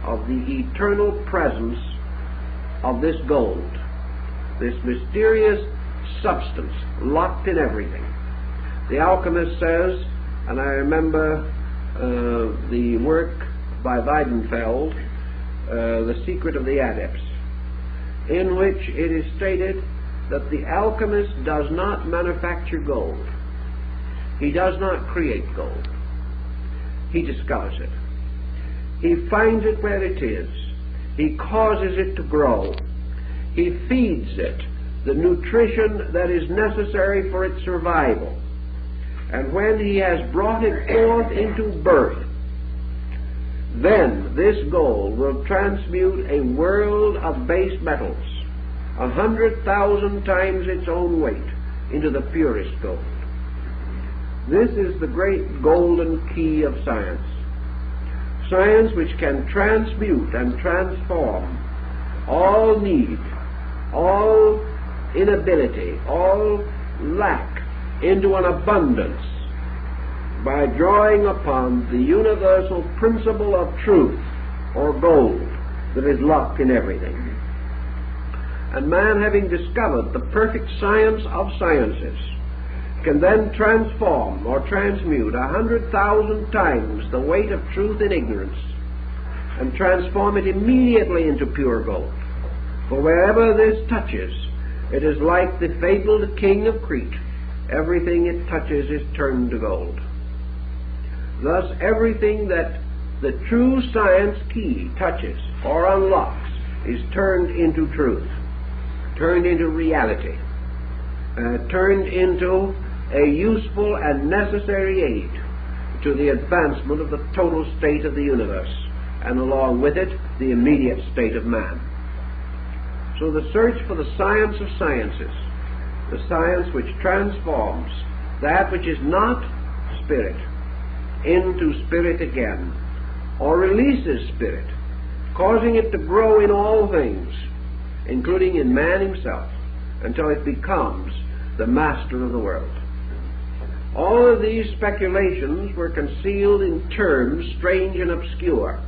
of the eternal presence of this gold, this mysterious substance locked in everything. The alchemist says, and I remember the work by Weidenfeld, The Secret of the Adepts, in which it is stated that the alchemist does not manufacture gold. He does not create gold. He discovers it. He finds it where it is. He causes it to grow. He feeds it the nutrition that is necessary for its survival. And when he has brought it forth into birth, then this gold will transmute a world of base metals, 100,000 times its own weight, into the purest gold. This is the great golden key of science. Science which can transmute and transform all need, all inability, all lack into an abundance by drawing upon the universal principle of truth, or gold, that is locked in everything. And man, having discovered the perfect science of sciences, can then transform or transmute 100,000 times the weight of truth in ignorance, and transform it immediately into pure gold. For wherever this touches, it is like the fabled king of Crete. Everything it touches is turned to gold. Thus, everything that the true science key touches or unlocks is turned into truth, turned into reality, turned into a useful and necessary aid to the advancement of the total state of the universe, and along with it, the immediate state of man. So the search for the science of sciences, the science which transforms that which is not spirit into spirit again, or releases spirit, causing it to grow in all things, including in man himself, until it becomes the master of the world. All of these speculations were concealed in terms strange and obscure,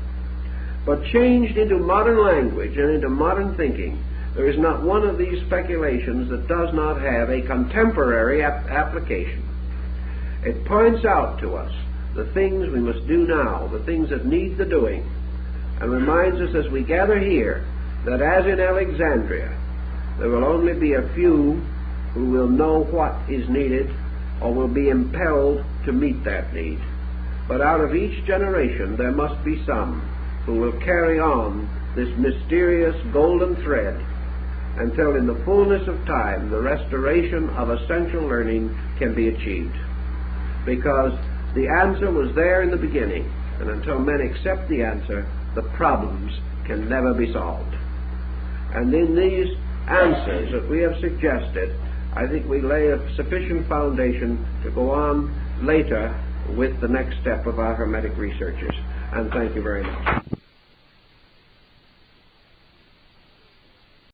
but changed into modern language and into modern thinking. There is not one of these speculations that does not have a contemporary application. It points out to us the things we must do now, the things that need the doing, and reminds us as we gather here that as in Alexandria, there will only be a few who will know what is needed or will be impelled to meet that need. But out of each generation there must be some who will carry on this mysterious golden thread until in the fullness of time the restoration of essential learning can be achieved. Because the answer was there in the beginning, and until men accept the answer, the problems can never be solved. And in these answers that we have suggested, I think we lay a sufficient foundation to go on later with the next step of our Hermetic researches. And thank you very much.